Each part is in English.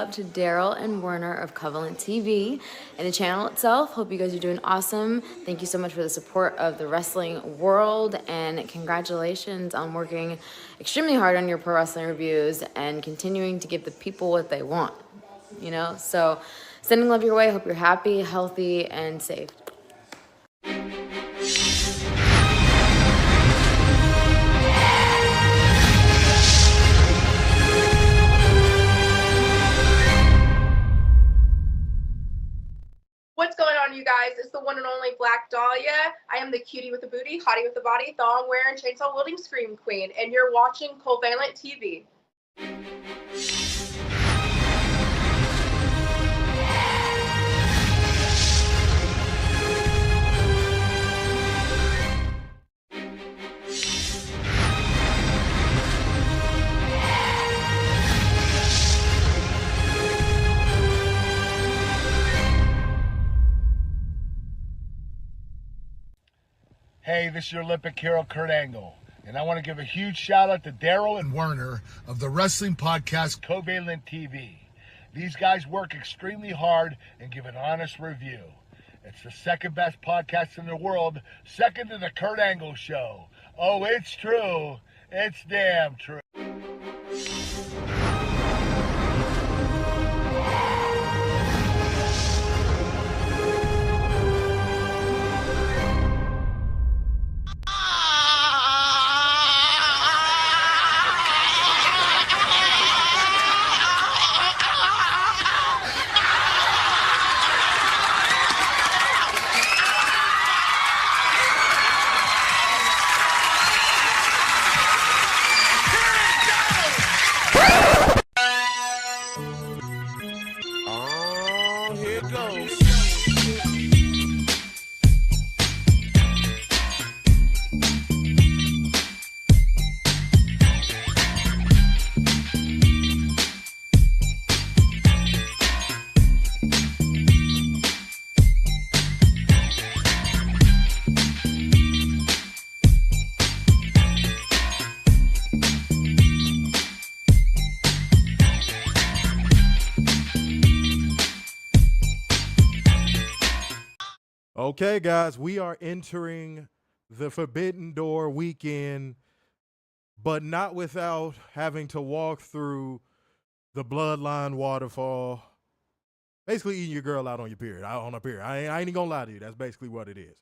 out to Daryl and Werner of Covenant TV and the channel itself. Hope you guys are doing awesome. Thank you so much for the support of the wrestling world, and congratulations on working extremely hard on your pro wrestling reviews and continuing to give the people what they want, you know? So sending love your way. Hope you're happy, healthy, and safe. What's going on, you guys? It's the one and only Black Dahlia. I am the cutie with the booty, hottie with the body, thong wearing, chainsaw wielding scream queen, and you're watching Covalent TV. Hey, this is your Olympic hero, Kurt Angle, and I want to give a huge shout out to Daryl and Werner of the wrestling podcast Covalent TV. These guys work extremely hard and give an honest review. It's the second best podcast in the world, second to the Kurt Angle Show. Oh, it's true. It's damn true. Okay, guys, we are entering the Forbidden Door weekend, but not without having to walk through the Bloodline waterfall. Basically eating your girl out on your period, on a period. I ain't even gonna lie to you. That's basically what it is.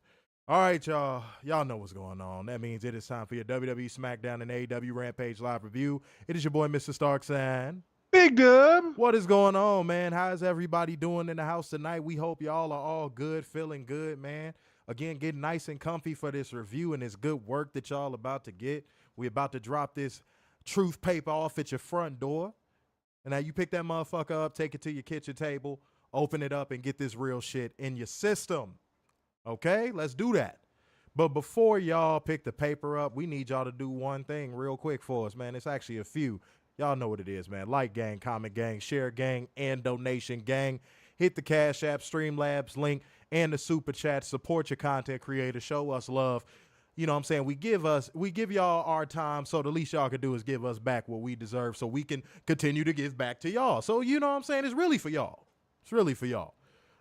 All right, y'all. Y'all know what's going on. That means it is time for your WWE Smackdown and AEW Rampage live review. It is your boy, Mr. Starkson. Big Dub. What is going on, man? How's everybody doing in the house tonight? We hope y'all are all good, feeling good, man. Again, getting nice and comfy for this review and this good work that y'all about to get. We about to drop this truth paper off at your front door. And now you pick that motherfucker up, take it to your kitchen table, open it up, and get this real shit in your system. Okay? Let's do that. But before y'all pick the paper up, we need y'all to do one thing real quick for us, man. It's actually a few. Y'all know what it is, man. Like gang, comment gang, share gang, and donation gang. Hit the Cash App, Streamlabs link, and the Super Chat. Support your content creator. Show us love. You know what I'm saying? We give y'all our time, so the least y'all can do is give us back what we deserve so we can continue to give back to y'all. So you know what I'm saying? It's really for y'all. It's really for y'all.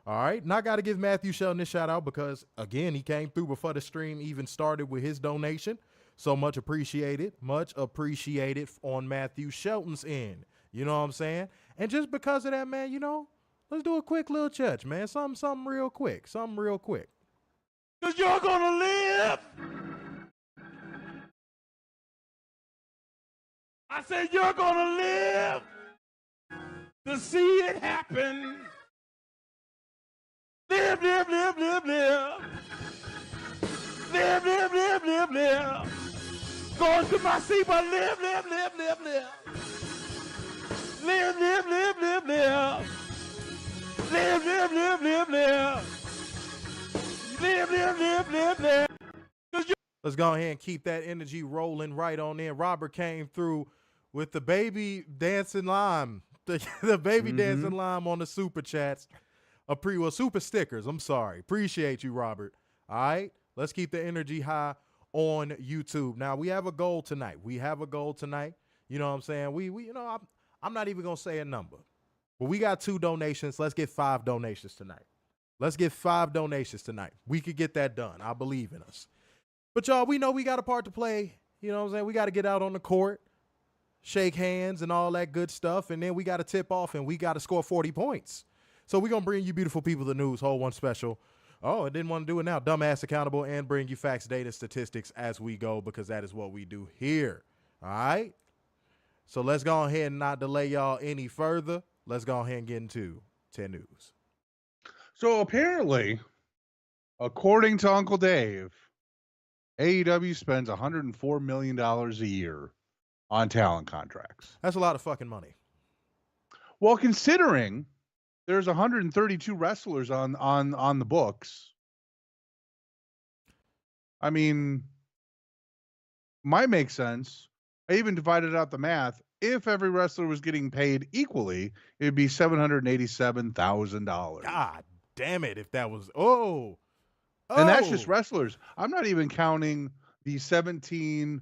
All right? And I got to give Matthew Shelton this shout out because, again, he came through before the stream even started with his donation. So much appreciated on Matthew Shelton's end. You know what I'm saying? And just because of that, man, you know, let's do a quick little church, man. Something real quick. Because you're going to live. I said you're going to live to see it happen. Live. Live. Going to my seat, but live. Live. Let's go ahead and keep that energy rolling right on in. Robert came through with the baby dancing lime. The baby dancing lime on the super chats. Super stickers. I'm sorry. Appreciate you, Robert. All right. Let's keep the energy high on YouTube. Now, we have a goal tonight. You know what I'm saying? I'm not even going to say a number. But we got 2 donations. Let's get 5 donations tonight. Let's get 5 donations tonight. We could get that done. I believe in us. But y'all, we know we got a part to play. You know what I'm saying? We got to get out on the court, shake hands and all that good stuff. And then we got to tip off and we got to score 40 points. So we're going to bring you beautiful people the news, whole one special. Oh, I didn't want to do it now. Dumbass accountable and bring you facts, data, statistics as we go because that is what we do here. All right? So let's go ahead and not delay y'all any further. Let's go ahead and get into 10 News. So apparently, according to Uncle Dave, AEW spends $104 million a year on talent contracts. That's a lot of fucking money. Well, considering there's 132 wrestlers on the books, I mean, might make sense. I even divided out the math. If every wrestler was getting paid equally, it'd be $787,000. God damn it! If that was And that's just wrestlers. I'm not even counting the 17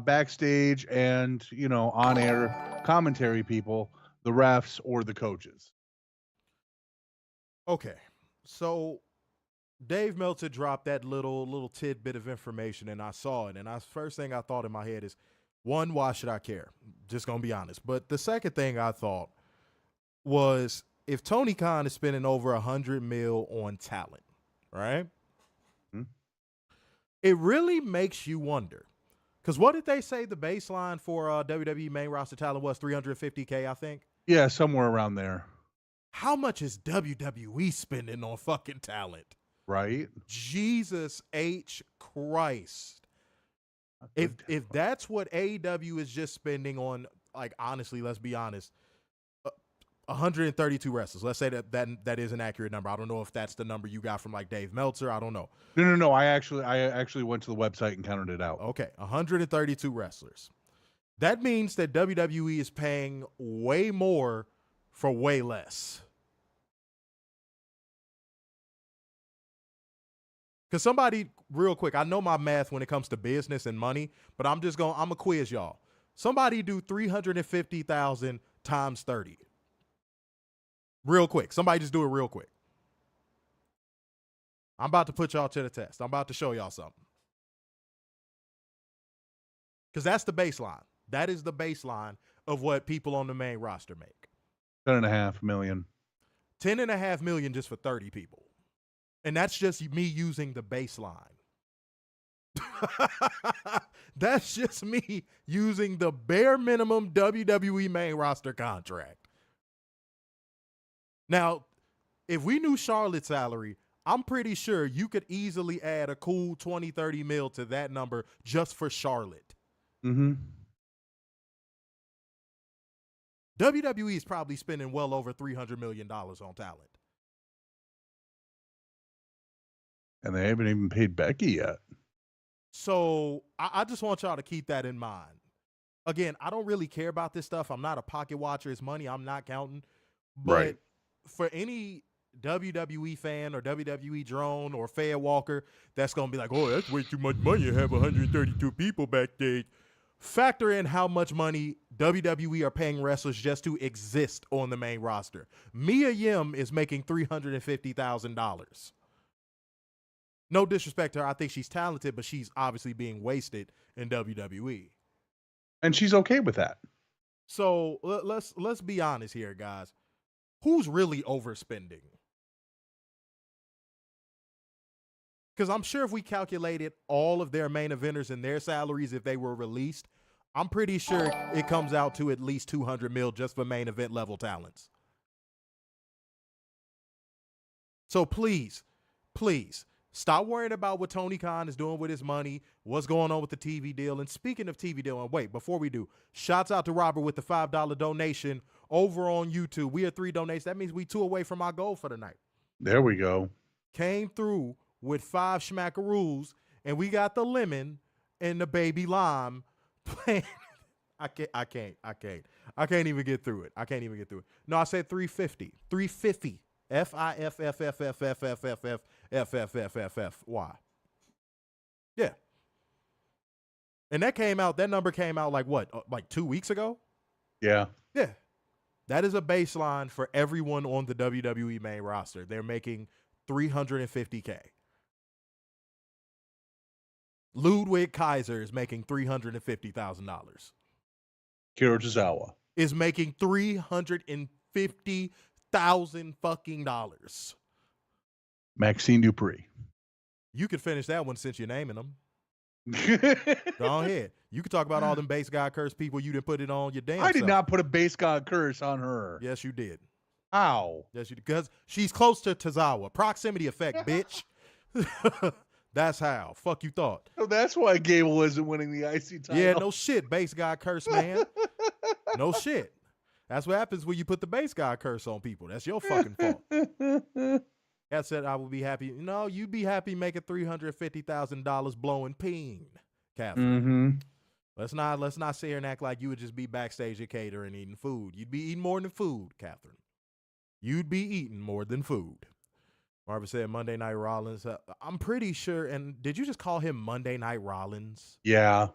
backstage and on-air commentary people, the refs or the coaches. Okay, so Dave Meltzer dropped that little tidbit of information, and I saw it, and first thing I thought in my head is, one, why should I care? Just gonna be honest. But the second thing I thought was, if Tony Khan is spending over $100 million on talent, right? It really makes you wonder. Because what did they say the baseline for WWE main roster talent was? $350K, I think? Yeah, somewhere around there. How much is WWE spending on fucking talent? Right? Jesus H. Christ. If that's what AEW is just spending on, like, honestly, let's be honest, 132 wrestlers. Let's say that is an accurate number. I don't know if that's the number you got from like Dave Meltzer. I don't know. No. I actually went to the website and counted it out. Okay, 132 wrestlers. That means that WWE is paying way more for way less. Because somebody, real quick, I know my math when it comes to business and money, but I'm going to quiz y'all. Somebody do 350,000 times 30. Real quick. Somebody just do it real quick. I'm about to put y'all to the test. I'm about to show y'all something. Because that's the baseline. That is the baseline of what people on the main roster make. $10.5 million. $10.5 million just for 30 people. And that's just me using the baseline. That's just me using the bare minimum WWE main roster contract. Now, if we knew Charlotte's salary, I'm pretty sure you could easily add a cool 20, 30 mil to that number just for Charlotte. Mm-hmm. WWE is probably spending well over $300 million on talent. And they haven't even paid Becky yet. So I just want y'all to keep that in mind. Again, I don't really care about this stuff. I'm not a pocket watcher. It's money I'm not counting. But Right. For any WWE fan or WWE drone or Fair Walker that's going to be like, oh, that's way too much money to have 132 people backstage. Factor in how much money WWE are paying wrestlers just to exist on the main roster. Mia Yim is making $350,000. No disrespect to her. I think she's talented, but she's obviously being wasted in WWE. And she's okay with that. So let's be honest here, guys. Who's really overspending? Because I'm sure if we calculated all of their main eventers and their salaries if they were released, I'm pretty sure it comes out to at least $200 million just for main event level talents. So please, stop worrying about what Tony Khan is doing with his money, what's going on with the TV deal. And speaking of TV deal, and wait, before we do, shouts out to Robert with the $5 donation over on YouTube. We are 3 donations. That means we 2 away from our goal for the night. There we go. Came through with 5 schmackaroos, and we got the lemon and the baby lime playing. I can't even get through it. No, I said 350. 350. FIFFFFFFFFFFFFY. Yeah. And that number came out like what? Like 2 weeks ago? Yeah. Yeah. That is a baseline for everyone on the WWE main roster. They're making $350K. Ludwig Kaiser is making $350,000. Kiro Tozawa is making $350,000 fucking dollars. Maxine Dupree. You could finish that one since you're naming them. Go ahead. You could talk about all them base god curse people you didn't put it on your damn I did self. not put a base god curse on her. Yes, you did. How? Yes, you did. Because she's close to Tozawa. Proximity effect, bitch. That's how. Fuck you thought. So that's why Gable isn't winning the IC title. Yeah, no shit, base god curse, man. No shit. That's what happens when you put the base god curse on people. That's your fucking fault. Cat said I would be happy. No, you'd be happy making $350,000 blowing peen, Catherine. Mm-hmm. Let's not sit here and act like you would just be backstage at catering eating food. You'd be eating more than food, Catherine. You'd be eating more than food. Marvin said Monday Night Rollins. I'm pretty sure. And did you just call him Monday Night Rollins? Yeah.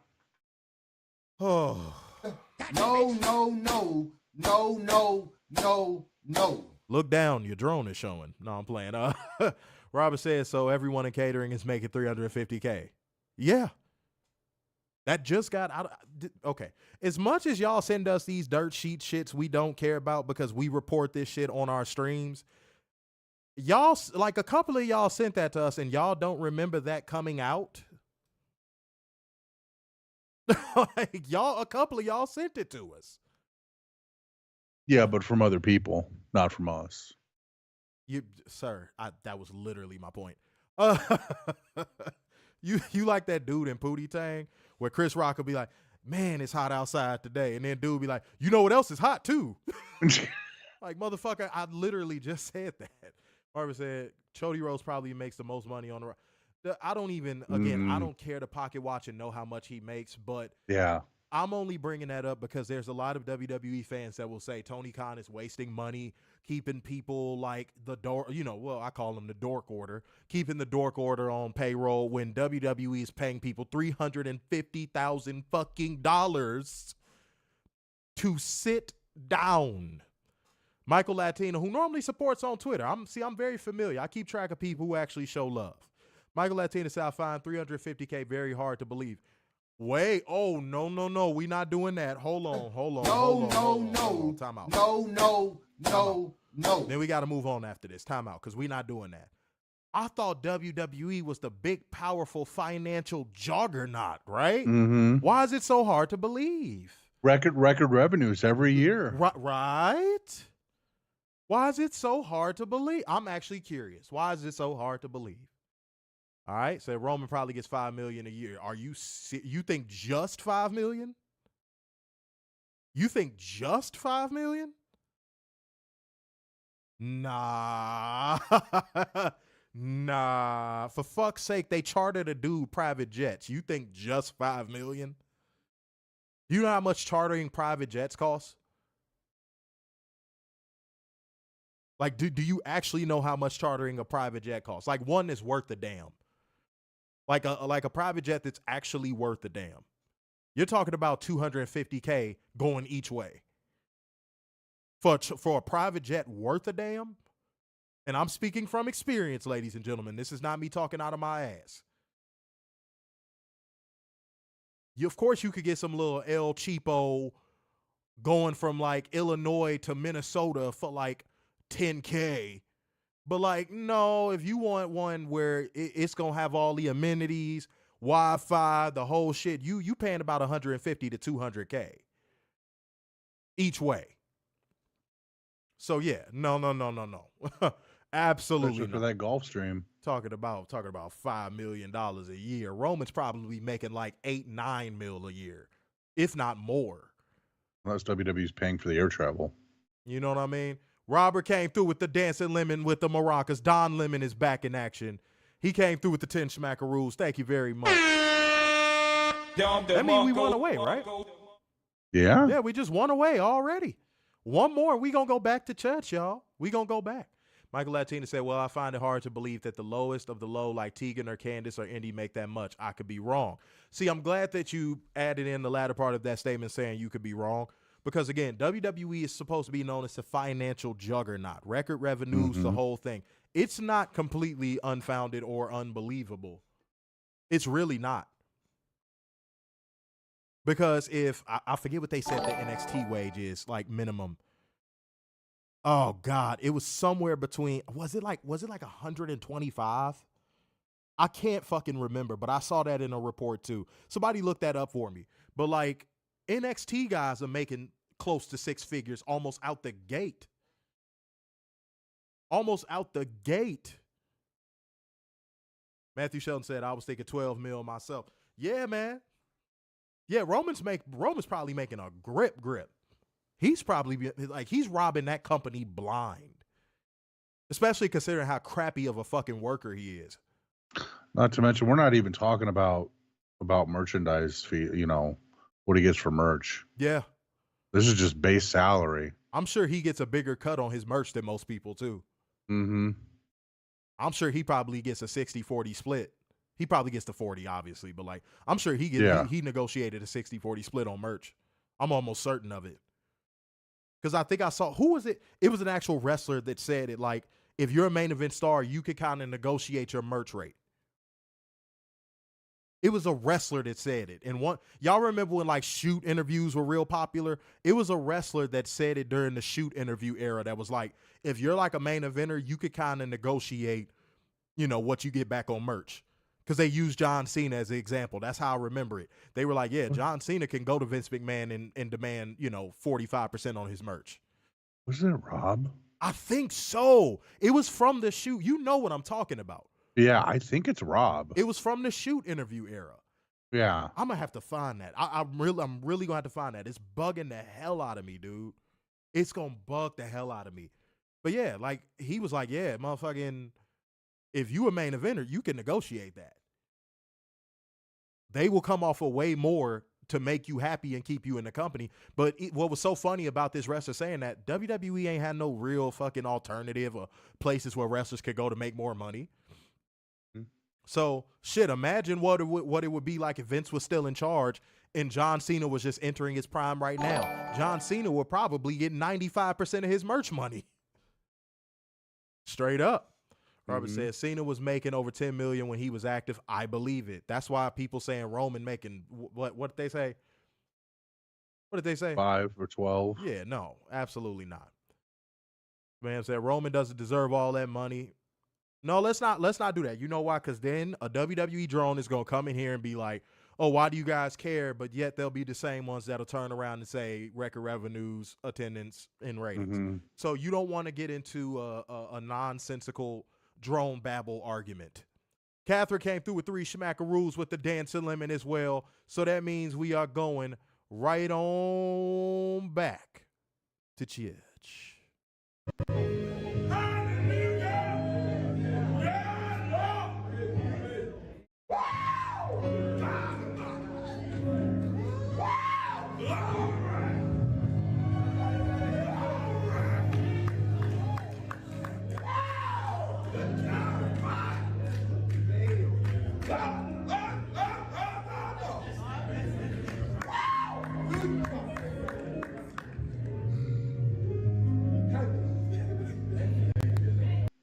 Oh. No. Look down. Your drone is showing. No, I'm playing. Robert says, so everyone in catering is making $350K. Yeah. That just got out. Okay. As much as y'all send us these dirt sheet shits we don't care about because we report this shit on our streams, y'all, like a couple of y'all sent that to us and y'all don't remember that coming out. Like a couple of y'all sent it to us. Yeah, but from other people, not from us. Sir, that was literally my point. You like that dude in Pootie Tang where Chris Rock will be like, man, it's hot outside today. And then dude be like, you know what else is hot too? Like, motherfucker, I literally just said that. Marvin said, Chody Rose probably makes the most money on the I don't even, again, I don't care to pocket watch and know how much he makes, but yeah, I'm only bringing that up because there's a lot of WWE fans that will say Tony Khan is wasting money, keeping people like the door, I call them the dork order, keeping the dork order on payroll when WWE is paying people $350,000 fucking dollars to sit down. Michael Latino, who normally supports on Twitter. I'm very familiar. I keep track of people who actually show love. Michael Latino said, I find $350K very hard to believe. Wait, no. We not doing that. Hold on. No. Time out. No. Then we got to move on after this. Time out, because we not doing that. I thought WWE was the big, powerful financial juggernaut, right? Mm-hmm. Why is it so hard to believe? Record revenues every year. Right? Why is it so hard to believe? I'm actually curious. Why is it so hard to believe? All right, so Roman probably gets $5 million a year. You think just $5 million? You think just $5 million? Nah. For fuck's sake, they chartered a dude private jets. You think just $5 million? You know how much chartering private jets costs? Like, do you actually know how much chartering a private jet costs? Like, one that's worth a damn. Like a private jet that's actually worth a damn. You're talking about $250K going each way. For a private jet worth a damn? And I'm speaking from experience, ladies and gentlemen. This is not me talking out of my ass. Of course, you could get some little El Cheapo going from like Illinois to Minnesota for like $10K. But like, no, if you want one where it's going to have all the amenities, Wi-Fi, the whole shit, you paying about $150 to $200K each way. So yeah, no. Absolutely Especially for not. that Gulfstream. Talking about $5 million a year. Roman's probably making like $8-9 million a year, if not more. Unless WWE's paying for the air travel. You know what I mean? Robert came through with the dancing lemon with the maracas. Don Lemon is back in action. He came through with the 10 smackaroos. Thank you very much. That means we won away, right? Yeah. Yeah, we just won away already. One more, we going to go back to church, y'all. We going to go back. Michael Latina said, well, I find it hard to believe that the lowest of the low, like Tegan or Candice or Indi, make that much. I could be wrong. See, I'm glad that you added in the latter part of that statement saying you could be wrong, Because again, WWE is supposed to be known as a financial juggernaut, record revenues, the whole thing. It's not completely unfounded or unbelievable. It's really not. Because if I forget what they said the NXT wage is, like minimum. Oh God, it was somewhere between, was it like 125? I can't fucking remember, but I saw that in a report too. Somebody looked that up for me. But like NXT guys are making close to six figures almost out the gate. Almost out the gate. Matthew Shelton said, I was thinking 12 mil myself. Yeah, man. Yeah, Roman's probably making a grip. He's probably he's robbing that company blind. Especially considering how crappy of a fucking worker he is. Not to mention, we're not even talking about merchandise fee, what he gets for merch. Yeah. This is just base salary. I'm sure he gets a bigger cut on his merch than most people too. Mm-hmm. I'm sure he probably gets a 60-40 split. He probably gets the 40, obviously, but like I'm sure he negotiated a 60-40 split on merch. I'm almost certain of it. Because I think I saw, who was it? It was an actual wrestler that said it, like, if you're a main event star, you could kind of negotiate your merch rate. It was a wrestler that said it. And y'all remember when like shoot interviews were real popular? It was a wrestler that said it during the shoot interview era that was like, if you're like a main eventer, you could kind of negotiate, what you get back on merch. Because they used John Cena as an example. That's how I remember it. They were like, yeah, John Cena can go to Vince McMahon and demand, 45% on his merch. Was it Rob? I think so. It was from the shoot. You know what I'm talking about. Yeah, I think it's Rob. It was from the shoot interview era. Yeah. I'm going to have to find that. I'm really going to have to find that. It's bugging the hell out of me, dude. It's going to bug the hell out of me. But yeah, like he was like, yeah, motherfucking, if you a main eventer, you can negotiate that. They will come off a way more to make you happy and keep you in the company. But what was so funny about this wrestler saying that, WWE ain't had no real fucking alternative or places where wrestlers could go to make more money. So shit, imagine what it would be like if Vince was still in charge and John Cena was just entering his prime right now. John Cena would probably get 95% of his merch money. Straight up. Robert says Cena was making over 10 million when he was active. I believe it. That's why people saying Roman making what did they say? What did they say? 5 or 12. Yeah, no, absolutely not. Man said Roman doesn't deserve all that money. No, let's not do that. You know why? Because then a WWE drone is gonna come in here and be like, oh, why do you guys care? But yet they'll be the same ones that'll turn around and say record revenues, attendance, and ratings. So you don't want to get into a nonsensical drone babble argument. Catherine came through with 3 schmackaroos with the dancing lemon as well. So that means we are going right on back to church.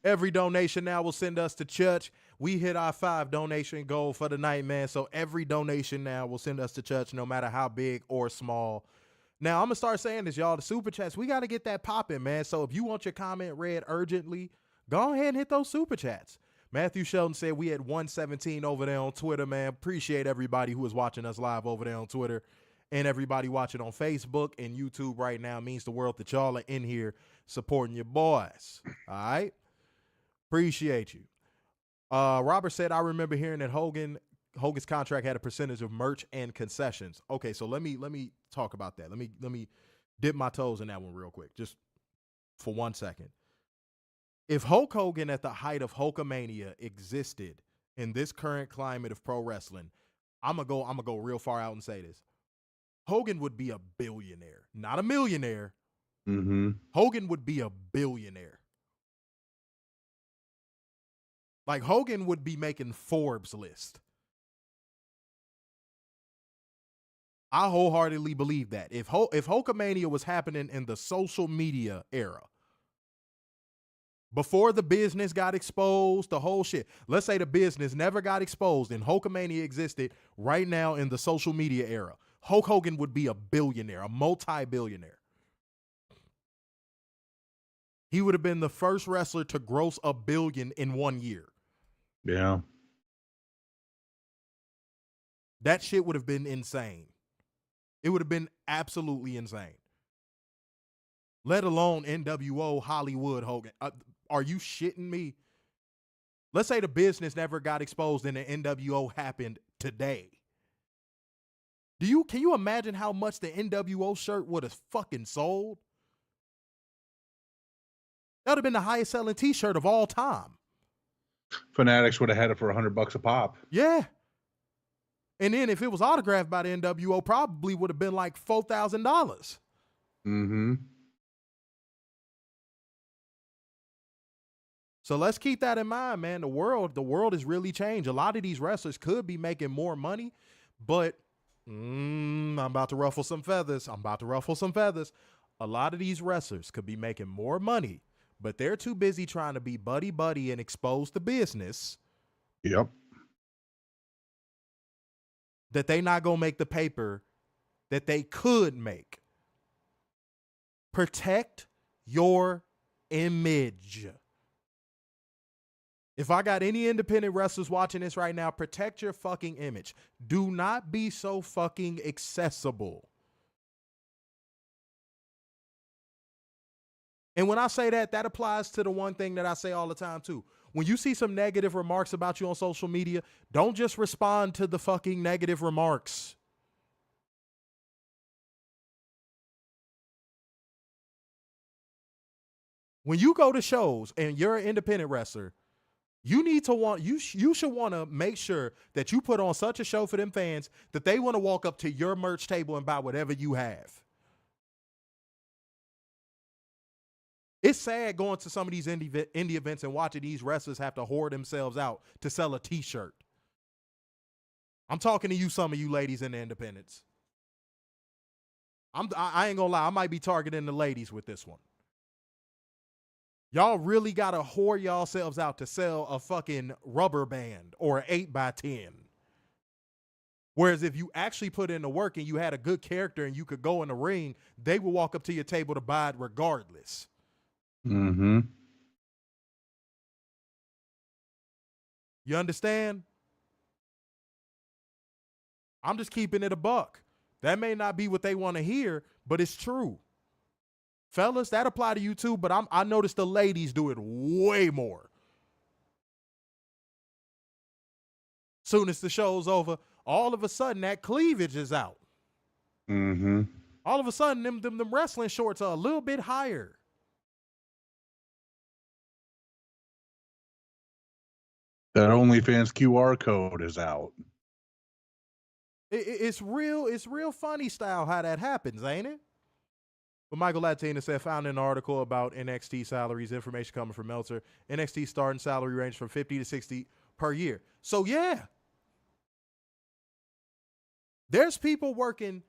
Every donation now will send us to church. We hit our 5 donation goal for the night, man. So every donation now will send us to church, no matter how big or small. Now, I'm going to start saying this, y'all. The super chats, we got to get that popping, man. So if you want your comment read urgently, go ahead and hit those super chats. Matthew Shelton said we had 117 over there on Twitter, man. Appreciate everybody who is watching us live over there on Twitter. And everybody watching on Facebook and YouTube right now. It means the world that y'all are in here supporting your boys. All right? Appreciate you. Robert said, I remember hearing that Hogan's contract had a percentage of merch and concessions. Okay, so let me talk about that. Let me dip my toes in that one real quick, just for 1 second. If Hulk Hogan at the height of Hulkamania existed in this current climate of pro wrestling, I'm gonna go real far out and say this. Hogan would be a billionaire, not a millionaire. Hogan would be a billionaire. Like Hogan would be making Forbes list. I wholeheartedly believe that. If Hulkamania was happening in the social media era, before the business got exposed, the whole shit. Let's say the business never got exposed and Hulkamania existed right now in the social media era. Hulk Hogan would be a billionaire, a multi-billionaire. He would have been the first wrestler to gross $1 billion in 1 year. Yeah. That shit would have been insane. It would have been absolutely insane. Let alone NWO Hollywood Hogan. Are you shitting me? Let's say the business never got exposed and the NWO happened today. Can you imagine how much the NWO shirt would have fucking sold? That would have been the highest selling t-shirt of all time. Fanatics would have had it for $100 a pop. Yeah. And then if it was autographed by the NWO, probably would have been like $4,000. Mm-hmm. So let's keep that in mind, man. The world has really changed. A lot of these wrestlers could be making more money, but I'm about to ruffle some feathers. A lot of these wrestlers could be making more money, but they're too busy trying to be buddy and expose the business. Yep. That they not gonna make the paper that they could make. Protect your image. If I got any independent wrestlers watching this right now, protect your fucking image. Do not be so fucking accessible. And when I say that, that applies to the one thing that I say all the time too. When you see some negative remarks about you on social media, don't just respond to the fucking negative remarks. When you go to shows and you're an independent wrestler, you should want to make sure that you put on such a show for them fans that they want to walk up to your merch table and buy whatever you have. It's sad going to some of these indie events and watching these wrestlers have to whore themselves out to sell a t-shirt. I'm talking to you, some of you ladies in the independents. I ain't gonna lie, I might be targeting the ladies with this one. Y'all really gotta whore yourselves out to sell a fucking rubber band or an 8x10. Whereas if you actually put in the work and you had a good character and you could go in the ring, they will walk up to your table to buy it regardless. Mm-hmm. You understand? I'm just keeping it a buck. That may not be what they want to hear, but it's true. Fellas, that apply to you too, but I noticed the ladies do it way more. Soon as the show's over, all of a sudden that cleavage is out. Mm-hmm. All of a sudden, them wrestling shorts are a little bit higher. That OnlyFans QR code is out. It's real funny style how that happens, ain't it? But Michael Latina said, found an article about NXT salaries, information coming from Meltzer. NXT starting salary range from 50 to 60 per year. So yeah, there's people working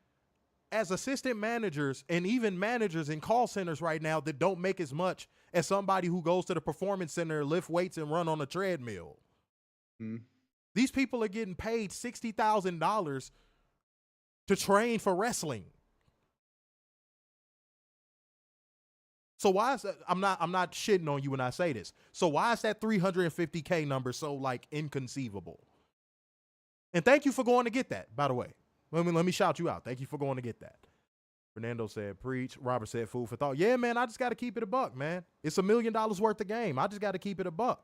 as assistant managers and even managers in call centers right now that don't make as much as somebody who goes to the performance center, lift weights, and run on a treadmill. Mm. These people are getting paid $60,000 to train for wrestling. So why is that? I'm not shitting on you when I say this. So why is that $350K number so like inconceivable? And thank you for going to get that, by the way. Let me shout you out. Thank you for going to get that. Fernando said, preach. Robert said, food for thought. Yeah, man, I just got to keep it a buck, man. It's $1 million worth of game. I just got to keep it a buck.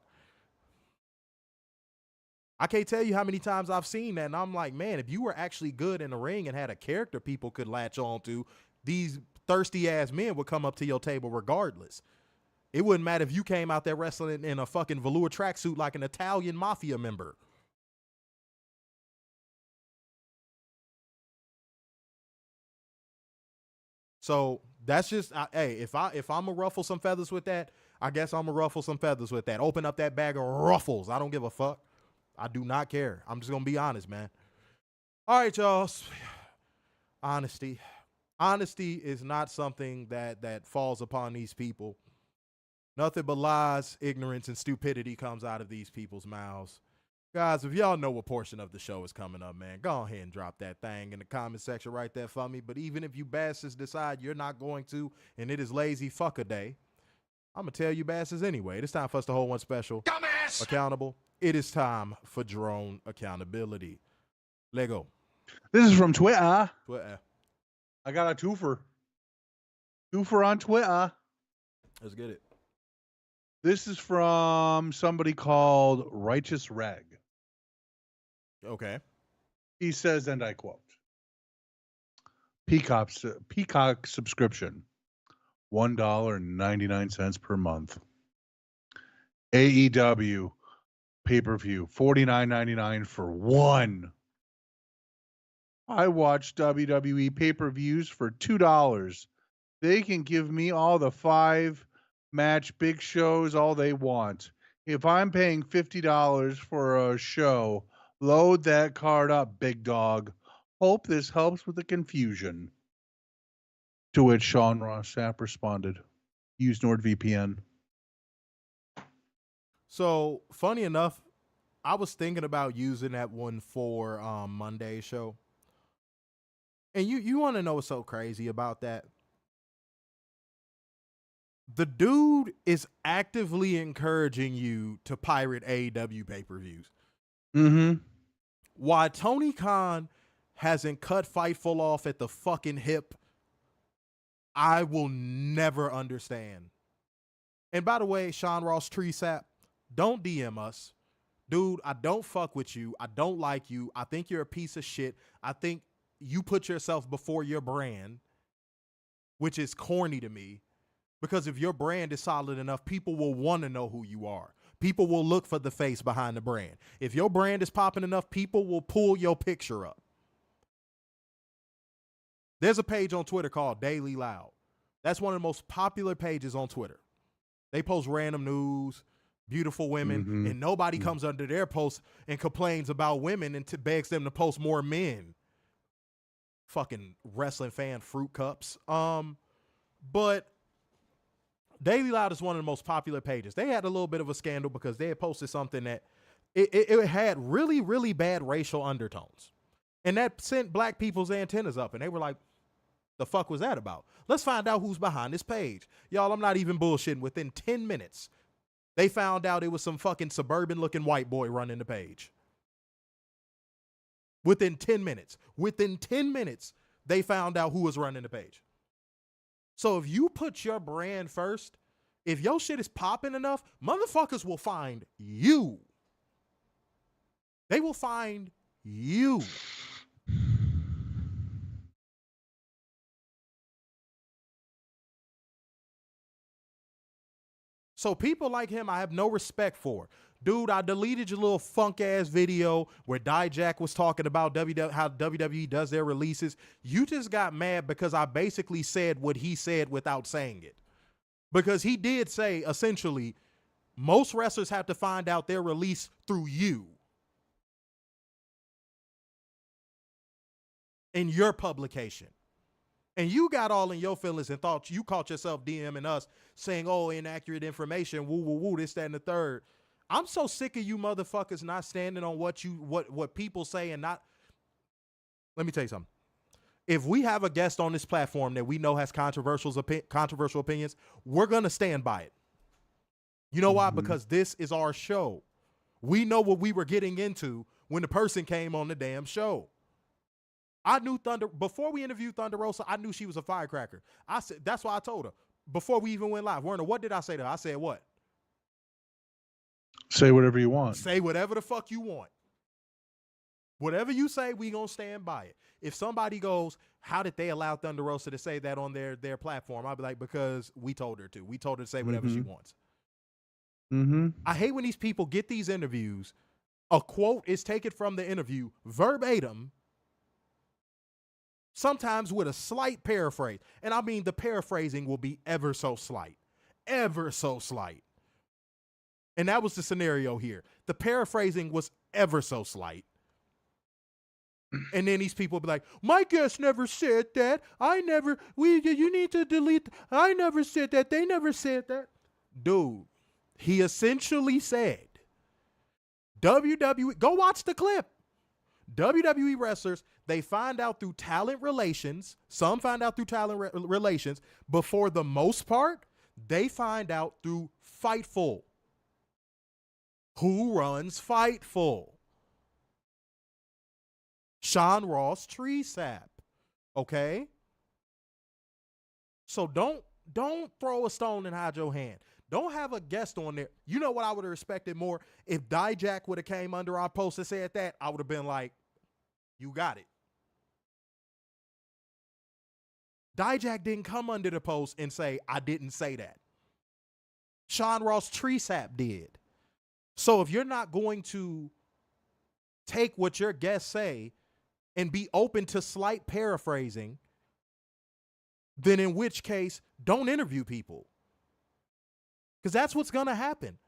I can't tell you how many times I've seen that, and I'm like, man, if you were actually good in the ring and had a character people could latch on to, these thirsty-ass men would come up to your table regardless. It wouldn't matter if you came out there wrestling in a fucking velour tracksuit like an Italian mafia member. So that's just, hey, if I'm gonna ruffle some feathers with that, I guess I'm gonna ruffle some feathers with that. Open up that bag of ruffles. I don't give a fuck. I do not care. I'm just gonna be honest, man. All right, y'all. Honesty. Honesty is not something that falls upon these people. Nothing but lies, ignorance, and stupidity comes out of these people's mouths. Guys, if y'all know what portion of the show is coming up, man, go ahead and drop that thing in the comment section right there for me. But even if you bastards decide you're not going to, and it is lazy fucker day, I'm going to tell you bastards anyway. It's time for us to hold one special. Dumbass! Accountable. It is time for drone accountability. Lego. This is from Twitter. Twitter. I got a twofer. Twofer on Twitter. Let's get it. This is from somebody called Righteous Rag. Okay. He says, and I quote, Peacock subscription, $1.99 per month. AEW pay-per-view, $49.99 for one. I watch WWE pay-per-views for $2. They can give me all the 5-match big shows all they want. If I'm paying $50 for a show, load that card up, big dog. Hope this helps with the confusion. To which Sean Ross Sapp responded, use NordVPN. So, funny enough, I was thinking about using that one for Monday's show. And you want to know what's so crazy about that? The dude is actively encouraging you to pirate AEW pay-per-views. Mm-hmm. Why Tony Khan hasn't cut Fightful off at the fucking hip, I will never understand. And by the way, Sean Ross Treesap, don't DM us. Dude, I don't fuck with you. I don't like you. I think you're a piece of shit. I think you put yourself before your brand, which is corny to me. Because if your brand is solid enough, people will want to know who you are. People will look for the face behind the brand. If your brand is popping enough, people will pull your picture up. There's a page on Twitter called Daily Loud. That's one of the most popular pages on Twitter. They post random news, beautiful women, and nobody comes under their post and complains about women and begs them to post more men. Fucking wrestling fan fruit cups. But Daily Loud is one of the most popular pages. They had a little bit of a scandal because they had posted something that it had really, really bad racial undertones. And that sent black people's antennas up. And they were like, the fuck was that about? Let's find out who's behind this page. Y'all, I'm not even bullshitting. Within 10 minutes, they found out it was some fucking suburban-looking white boy running the page. Within 10 minutes. Within 10 minutes, they found out who was running the page. So if you put your brand first, if your shit is popping enough, motherfuckers will find you. They will find you. So people like him, I have no respect for. Dude, I deleted your little funk-ass video where Dijak was talking about how WWE does their releases. You just got mad because I basically said what he said without saying it. Because he did say, essentially, most wrestlers have to find out their release through you. In your publication. And you got all in your feelings and thought you caught yourself DMing us saying, oh, inaccurate information, woo, woo, woo, this, that, and the third. I'm so sick of you motherfuckers not standing on what people say and not. Let me tell you something. If we have a guest on this platform that we know has controversial opinions, we're going to stand by it. You know why? Because this is our show. We know what we were getting into when the person came on the damn show. I knew before we interviewed Thunder Rosa, I knew she was a firecracker. I said, that's why I told her before we even went live. Werner, what did I say to her? I said, what? Say whatever you want. Say whatever the fuck you want. Whatever you say, we gonna stand by it. If somebody goes, how did they allow Thunder Rosa to say that on their platform? I'll be like, because we told her to. We told her to say whatever she wants. I hate when these people get these interviews. A quote is taken from the interview verbatim, sometimes with a slight paraphrase. And I mean, the paraphrasing will be ever so slight. Ever so slight. And that was the scenario here. The paraphrasing was ever so slight. And then these people be like, my guest never said that. You need to delete. I never said that. They never said that. Dude, he essentially said, WWE, go watch the clip. WWE wrestlers, they find out through talent relations. Some find out through talent relations, but for the most part, they find out through Fightful. Who runs Fightful? Sean Ross Tree Sap. Okay? So don't throw a stone and hide your hand. Don't have a guest on there. You know what I would have respected more? If Dijak would have came under our post and said that, I would have been like, you got it. Dijak didn't come under the post and say, I didn't say that. Sean Ross Tree Sap did. So if you're not going to take what your guests say and be open to slight paraphrasing, then in which case, don't interview people. Because that's what's going to happen.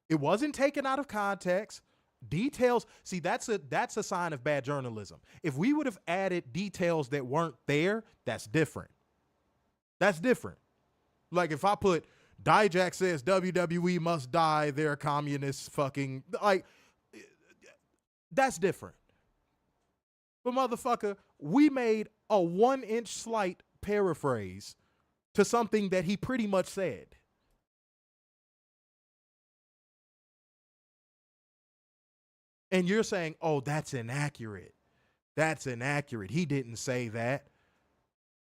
It wasn't taken out of context. Details, see, that's a sign of bad journalism. If we would have added details that weren't there, that's different. That's different. Like if I put, Dijak says WWE must die, they're communists fucking, like, that's different. But motherfucker, we made a 1-inch slight paraphrase to something that he pretty much said. And you're saying, oh, that's inaccurate. That's inaccurate. He didn't say that.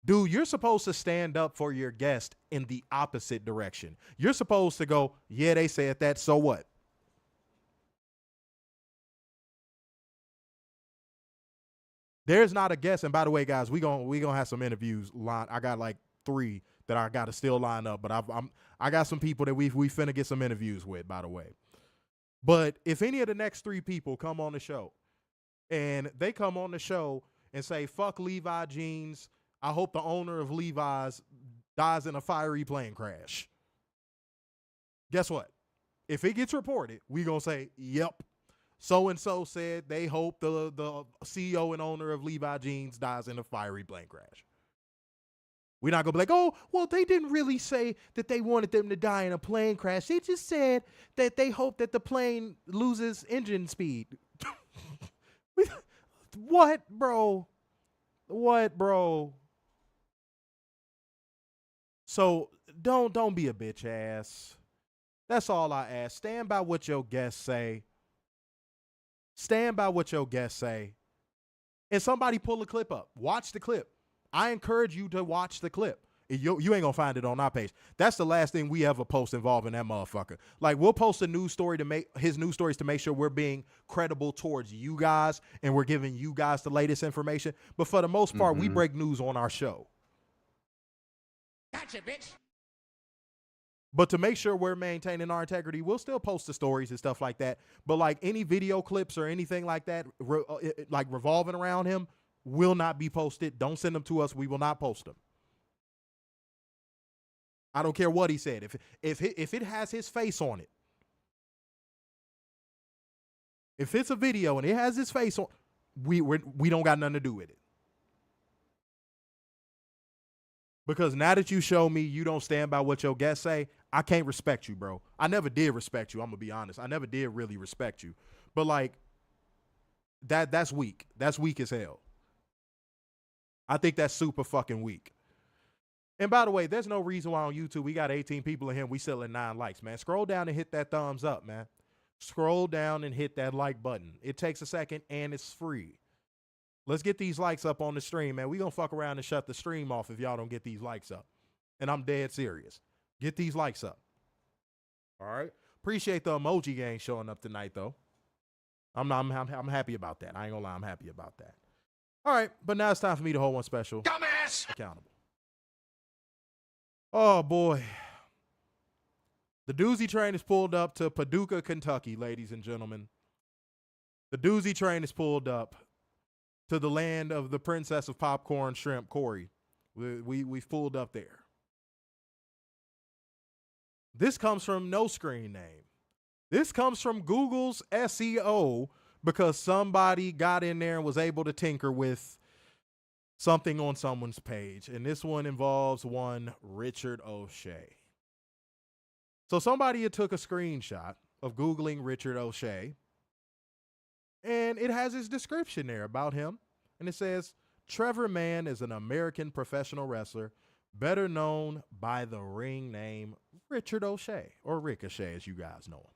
Dude, you're supposed to stand up for your guest in the opposite direction. You're supposed to go, yeah, they said that, so what? There's not a guest, and by the way, guys, we gonna have some interviews lined. I got like 3 that I gotta still line up, but I got some people that we finna get some interviews with, by the way. But if any of the next 3 people come on the show, and they come on the show and say, fuck Levi jeans, I hope the owner of Levi's dies in a fiery plane crash. Guess what? If it gets reported, we gonna say, yep. So-and-so said they hope the CEO and owner of Levi jeans dies in a fiery plane crash. We're not going to be like, oh, well, they didn't really say that they wanted them to die in a plane crash. They just said that they hope that the plane loses engine speed. What, bro? What, bro? So don't be a bitch ass. That's all I ask. Stand by what your guests say. Stand by what your guests say. And somebody pull a clip up. Watch the clip. I encourage you to watch the clip. You ain't going to find it on our page. That's the last thing we ever post involving that motherfucker. Like, we'll post a news story to make his news stories to make sure we're being credible towards you guys and we're giving you guys the latest information. But for the most part, we break news on our show. Gotcha, bitch. But to make sure we're maintaining our integrity, we'll still post the stories and stuff like that. But like any video clips or anything like that, like revolving around him, will not be posted. Don't send them to us. We will not post them. I don't care what he said. If it has his face on it, if it's a video and it has his face on, we don't got nothing to do with it. Because now that you show me you don't stand by what your guests say, I can't respect you, bro. I never did respect you. I'm going to be honest. I never did really respect you. But like, that's weak. That's weak as hell. I think that's super fucking weak. And by the way, there's no reason why on YouTube we got 18 people in here and we still at 9 likes, man. Scroll down and hit that thumbs up, man. Scroll down and hit that like button. It takes a second and it's free. Let's get these likes up on the stream, man. We gonna fuck around and shut the stream off if y'all don't get these likes up. And I'm dead serious. Get these likes up. All right. Appreciate the emoji gang showing up tonight, though. I'm happy about that. I ain't gonna lie, I'm happy about that. All right, but now it's time for me to hold one special. Dumbass! Accountable. Oh boy. The doozy train is pulled up to Paducah, Kentucky, ladies and gentlemen. The doozy train is pulled up to the land of the princess of popcorn shrimp, Corey. We've pulled up there. This comes from no screen name. This comes from Google's SEO because somebody got in there and was able to tinker with something on someone's page. And this one involves one Richard O'Shea. So somebody had took a screenshot of Googling Richard O'Shea, and it has his description there about him. And it says, Trevor Mann is an American professional wrestler, better known by the ring name Richard O'Shea, or Ricochet as you guys know him.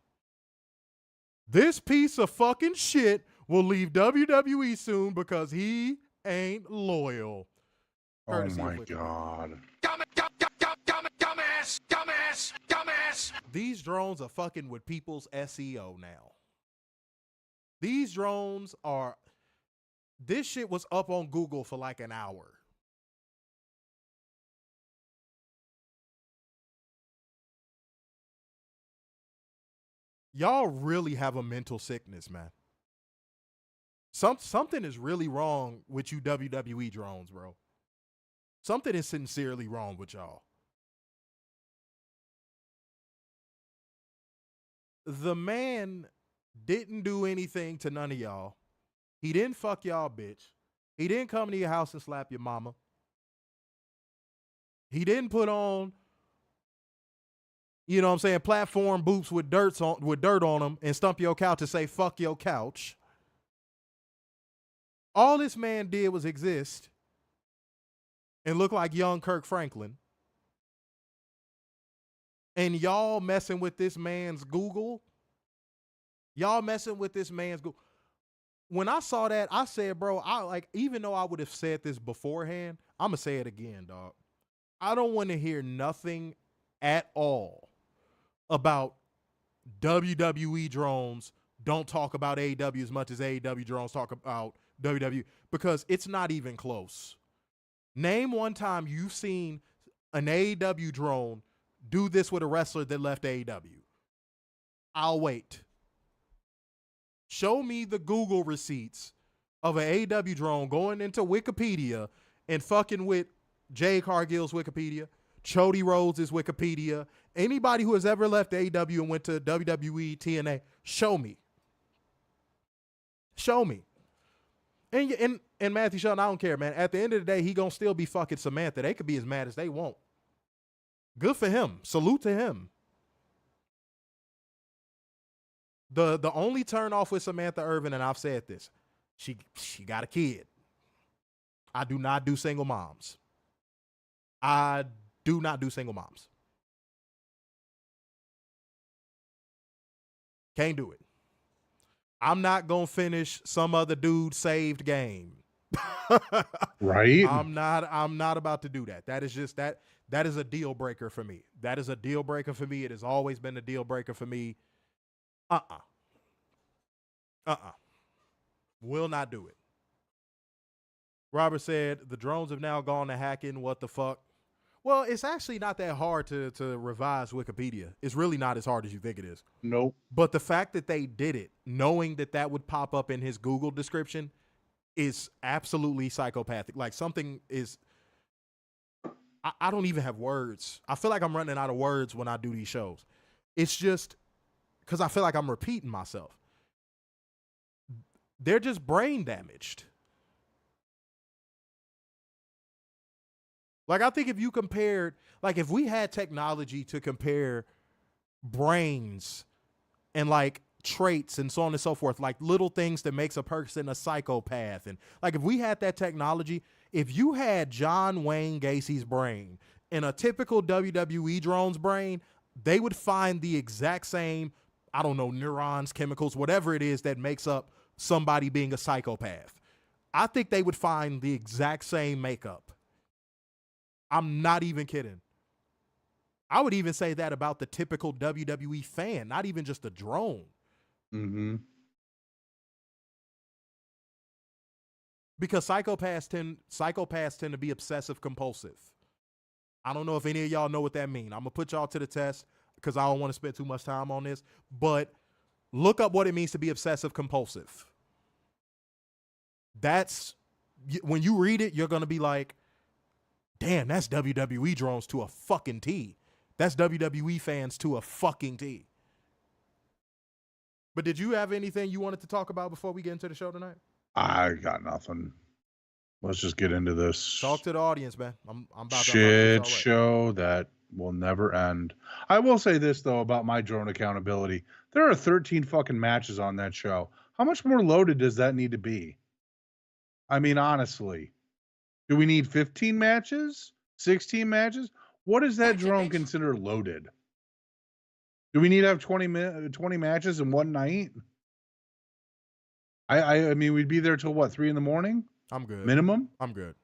This piece of fucking shit will leave WWE soon because he ain't loyal. Oh my God. Dumbass. These drones are fucking with people's SEO now. These drones are... This shit was up on Google for like an hour. Y'all really have a mental sickness, man. Something is really wrong with you WWE drones, bro. Something is sincerely wrong with y'all. The man didn't do anything to none of y'all. He didn't fuck y'all, bitch. He didn't come to your house and slap your mama. He didn't put on, you know what I'm saying, platform boots with dirt on them and stump your couch and say, fuck your couch. All this man did was exist and look like young Kirk Franklin. And y'all messing with this man's Google. Y'all messing with this man's Google. When I saw that, I said, bro, even though I would have said this beforehand, I'm going to say it again, dog. I don't want to hear nothing at all about WWE drones don't talk about AEW as much as AEW drones talk about WWE, because it's not even close. Name one time you've seen an AEW drone do this with a wrestler that left AEW. I'll wait. Show me the Google receipts of an AEW drone going into Wikipedia and fucking with Jade Cargill's Wikipedia, Chody Rhodes' Wikipedia, anybody who has ever left AEW and went to WWE, TNA. Show me. Show me. And Matthew Shelton, I don't care, man. At the end of the day, he gonna still be fucking Samantha. They could be as mad as they want. Good for him. Salute to him. The only turn off with Samantha Irvin, and I've said this, she got a kid. I do not do single moms. I do not do single moms. Can't do it. I'm not going to finish some other dude saved game. Right? I'm not about to do that. That is just that is a deal breaker for me. That is a deal breaker for me. It has always been a deal breaker for me. Will not do it. Robert said, the drones have now gone to hacking. What the fuck? Well, it's actually not that hard to revise Wikipedia. It's really not as hard as you think it is. Nope. But the fact that they did it, knowing that would pop up in his Google description, is absolutely psychopathic. Like, something is... I don't even have words. I feel like I'm running out of words when I do these shows. It's just because I feel like I'm repeating myself. They're just brain damaged. Like, I think if you compared, like, if we had technology to compare brains and, like, traits and so on and so forth, like little things that makes a person a psychopath, and, like, if we had that technology, if you had John Wayne Gacy's brain and a typical WWE drone's brain, they would find the exact same, I don't know, neurons, chemicals, whatever it is that makes up somebody being a psychopath. I think they would find the exact same makeup. I'm not even kidding. I would even say that about the typical WWE fan, not even just a drone. Mm-hmm. Because psychopaths tend to be obsessive compulsive. I don't know if any of y'all know what that means. I'm going to put y'all to the test because I don't want to spend too much time on this. But look up what it means to be obsessive compulsive. That's, when you read it, you're going to be like, damn, that's WWE drones to a fucking T. That's WWE fans to a fucking T. But did you have anything you wanted to talk about before we get into the show tonight? I got nothing. Let's just get into this. Talk to the audience, man. I'm about shit to show that will never end. I will say this though about my drone accountability. There are 13 fucking matches on that show. How much more loaded does that need to be? I mean, honestly, do we need 15 matches? 16 matches? What does that drone consider loaded? Do we need to have 20 matches in one night? I mean, we'd be there till what, 3 a.m? I'm good. Minimum? I'm good.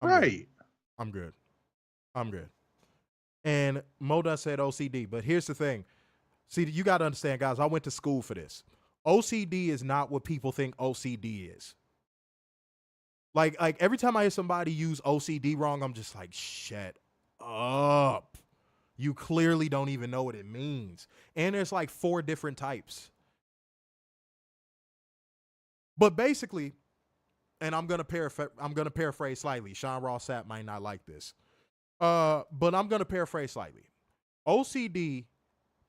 Right. I'm good. And Moda said OCD, but here's the thing. See, you got to understand, guys, I went to school for this. OCD is not what people think OCD is. Like every time I hear somebody use OCD wrong, I'm just like, shut up. You clearly don't even know what it means. And there's like 4 different types. But basically, and I'm gonna paraphrase slightly. Sean Ross Sapp might not like this. But I'm gonna paraphrase slightly. OCD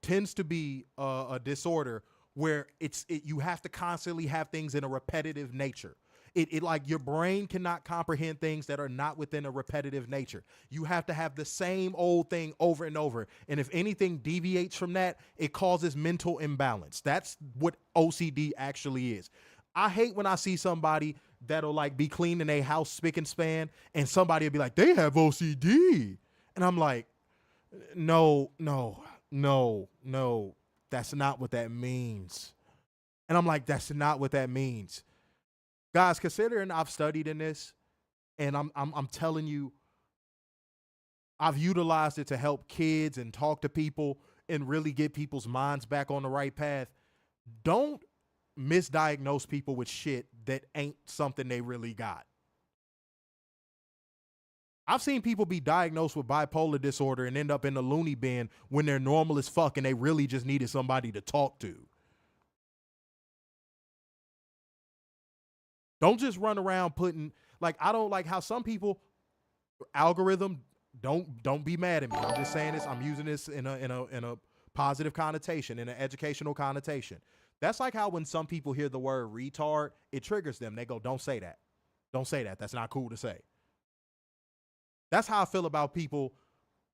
tends to be a disorder where you have to constantly have things in a repetitive nature. It like your brain cannot comprehend things that are not within a repetitive nature. You have to have the same old thing over and over. And if anything deviates from that, it causes mental imbalance. That's what OCD actually is. I hate when I see somebody that'll like be cleaning a house spick and span and somebody will be like, they have OCD. And I'm like, no, that's not what that means. And I'm like, that's not what that means. Guys, considering I've studied in this and I'm telling you, I've utilized it to help kids and talk to people and really get people's minds back on the right path. Don't misdiagnose people with shit that ain't something they really got. I've seen people be diagnosed with bipolar disorder and end up in the loony bin when they're normal as fuck and they really just needed somebody to talk to. Don't just run around putting, like, I don't like how some people, algorithm, don't be mad at me. I'm just saying this. I'm using this in a positive connotation, in an educational connotation. That's like how when some people hear the word retard, it triggers them. They go, don't say that. Don't say that. That's not cool to say. That's how I feel about people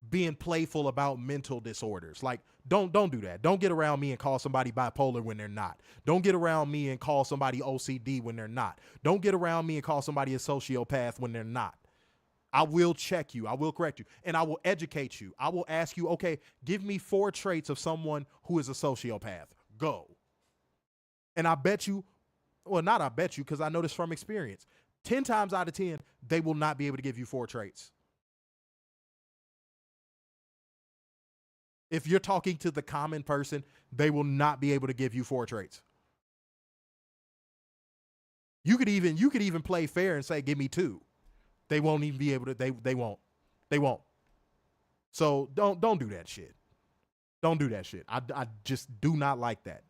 being playful about mental disorders. Like, don't do that. Don't get around me and call somebody bipolar when they're not. Don't get around me and call somebody OCD when they're not. Don't get around me and call somebody a sociopath when they're not. I will check you. I will correct you. And I will educate you. I will ask you, okay, give me 4 traits of someone who is a sociopath. Go. And I bet you, well, not I bet you, because I know this from experience. 10 times out of 10, they will not be able to give you 4 traits. If you're talking to the common person, they will not be able to give you 4 traits. You could even play fair and say, give me 2. They won't even be able to, they won't. So don't do that shit. Don't do that shit. I just do not like that.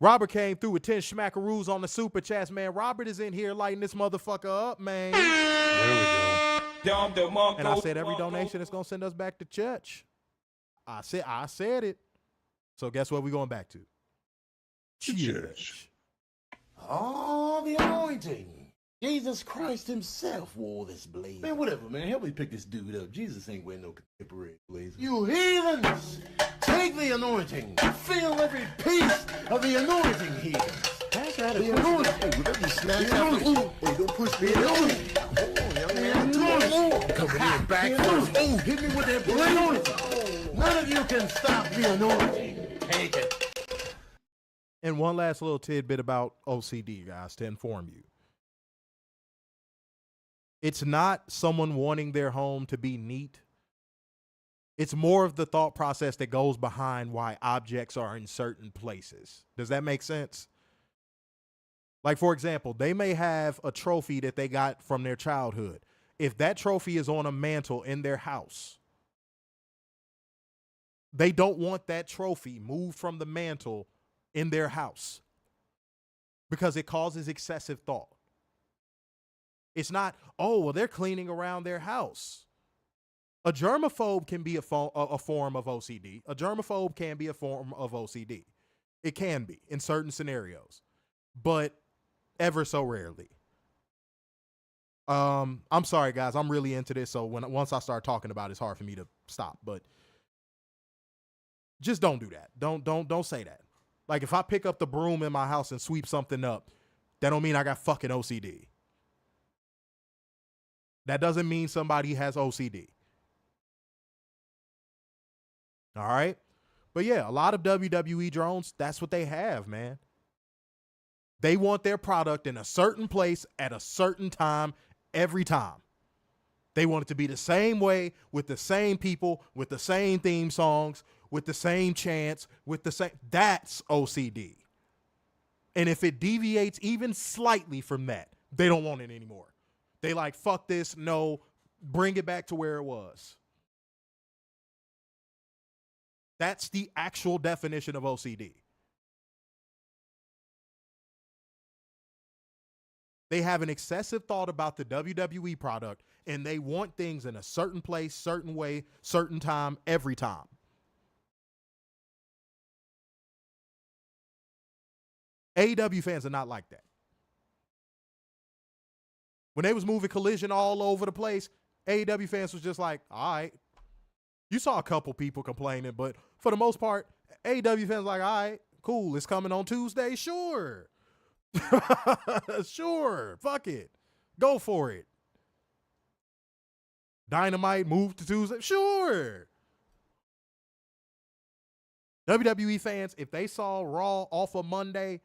Robert came through with 10 schmackaroos on the super chats, man. Robert is in here lighting this motherfucker up, man. There we go. And I said every donation is gonna send us back to church. I said it. So guess what we're going back to? Church. Oh, the anointing. Jesus Christ himself wore this blazer. Man, whatever, man. Help me pick this dude up. Jesus ain't wearing no contemporary blazer. You heathens! Take the anointing. Feel every piece of the anointing here. Pass out The anointing. Hey, would that be snatched The out? anointing. Hey, don't push me. The anointing. Oh, young man. Coming in back first. Oh, hit me with that anointing. None of you can stop the anointing. Take it. And one last little tidbit about OCD, guys, to inform you. It's not someone wanting their home to be neat. It's more of the thought process that goes behind why objects are in certain places. Does that make sense? Like, for example, they may have a trophy that they got from their childhood. If that trophy is on a mantle in their house, they don't want that trophy moved from the mantle in their house because it causes excessive thought. It's not, oh, well, they're cleaning around their house. A germaphobe can be a form of OCD. A germaphobe can be a form of OCD. It can be in certain scenarios, but ever so rarely. I'm sorry, guys. I'm really into this, so once I start talking about it, it's hard for me to stop. But just don't do that. Don't say that. Like, if I pick up the broom in my house and sweep something up, that don't mean I got fucking OCD. That doesn't mean somebody has OCD. All right? But yeah, a lot of WWE drones, that's what they have, man. They want their product in a certain place at a certain time every time. They want it to be the same way, with the same people, with the same theme songs, with the same chants, with the same. That's OCD. And if it deviates even slightly from that, they don't want it anymore. They like, fuck this, no, bring it back to where it was. That's the actual definition of OCD. They have an excessive thought about the WWE product, and they want things in a certain place, certain way, certain time, every time. AEW fans are not like that. When they was moving Collision all over the place, AEW fans was just like, all right. You saw a couple people complaining, but for the most part, AEW fans like, all right, cool, it's coming on Tuesday, sure. Sure, fuck it. Go for it. Dynamite moved to Tuesday, sure. WWE fans, if they saw Raw off of Monday,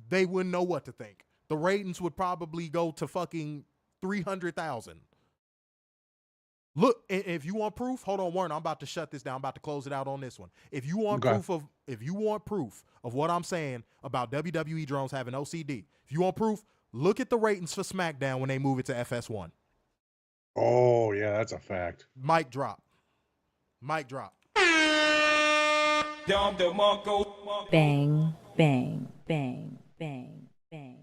they wouldn't know what to think. The ratings would probably go to fucking 300,000. Look, if you want proof, hold on, Warren. I'm about to shut this down. I'm about to close it out on this one. If you want proof of what I'm saying about WWE drones having OCD, if you want proof, look at the ratings for SmackDown when they move it to FS1. Oh yeah, that's a fact. Mic drop. Mic drop. Bang, bang, bang, bang, bang.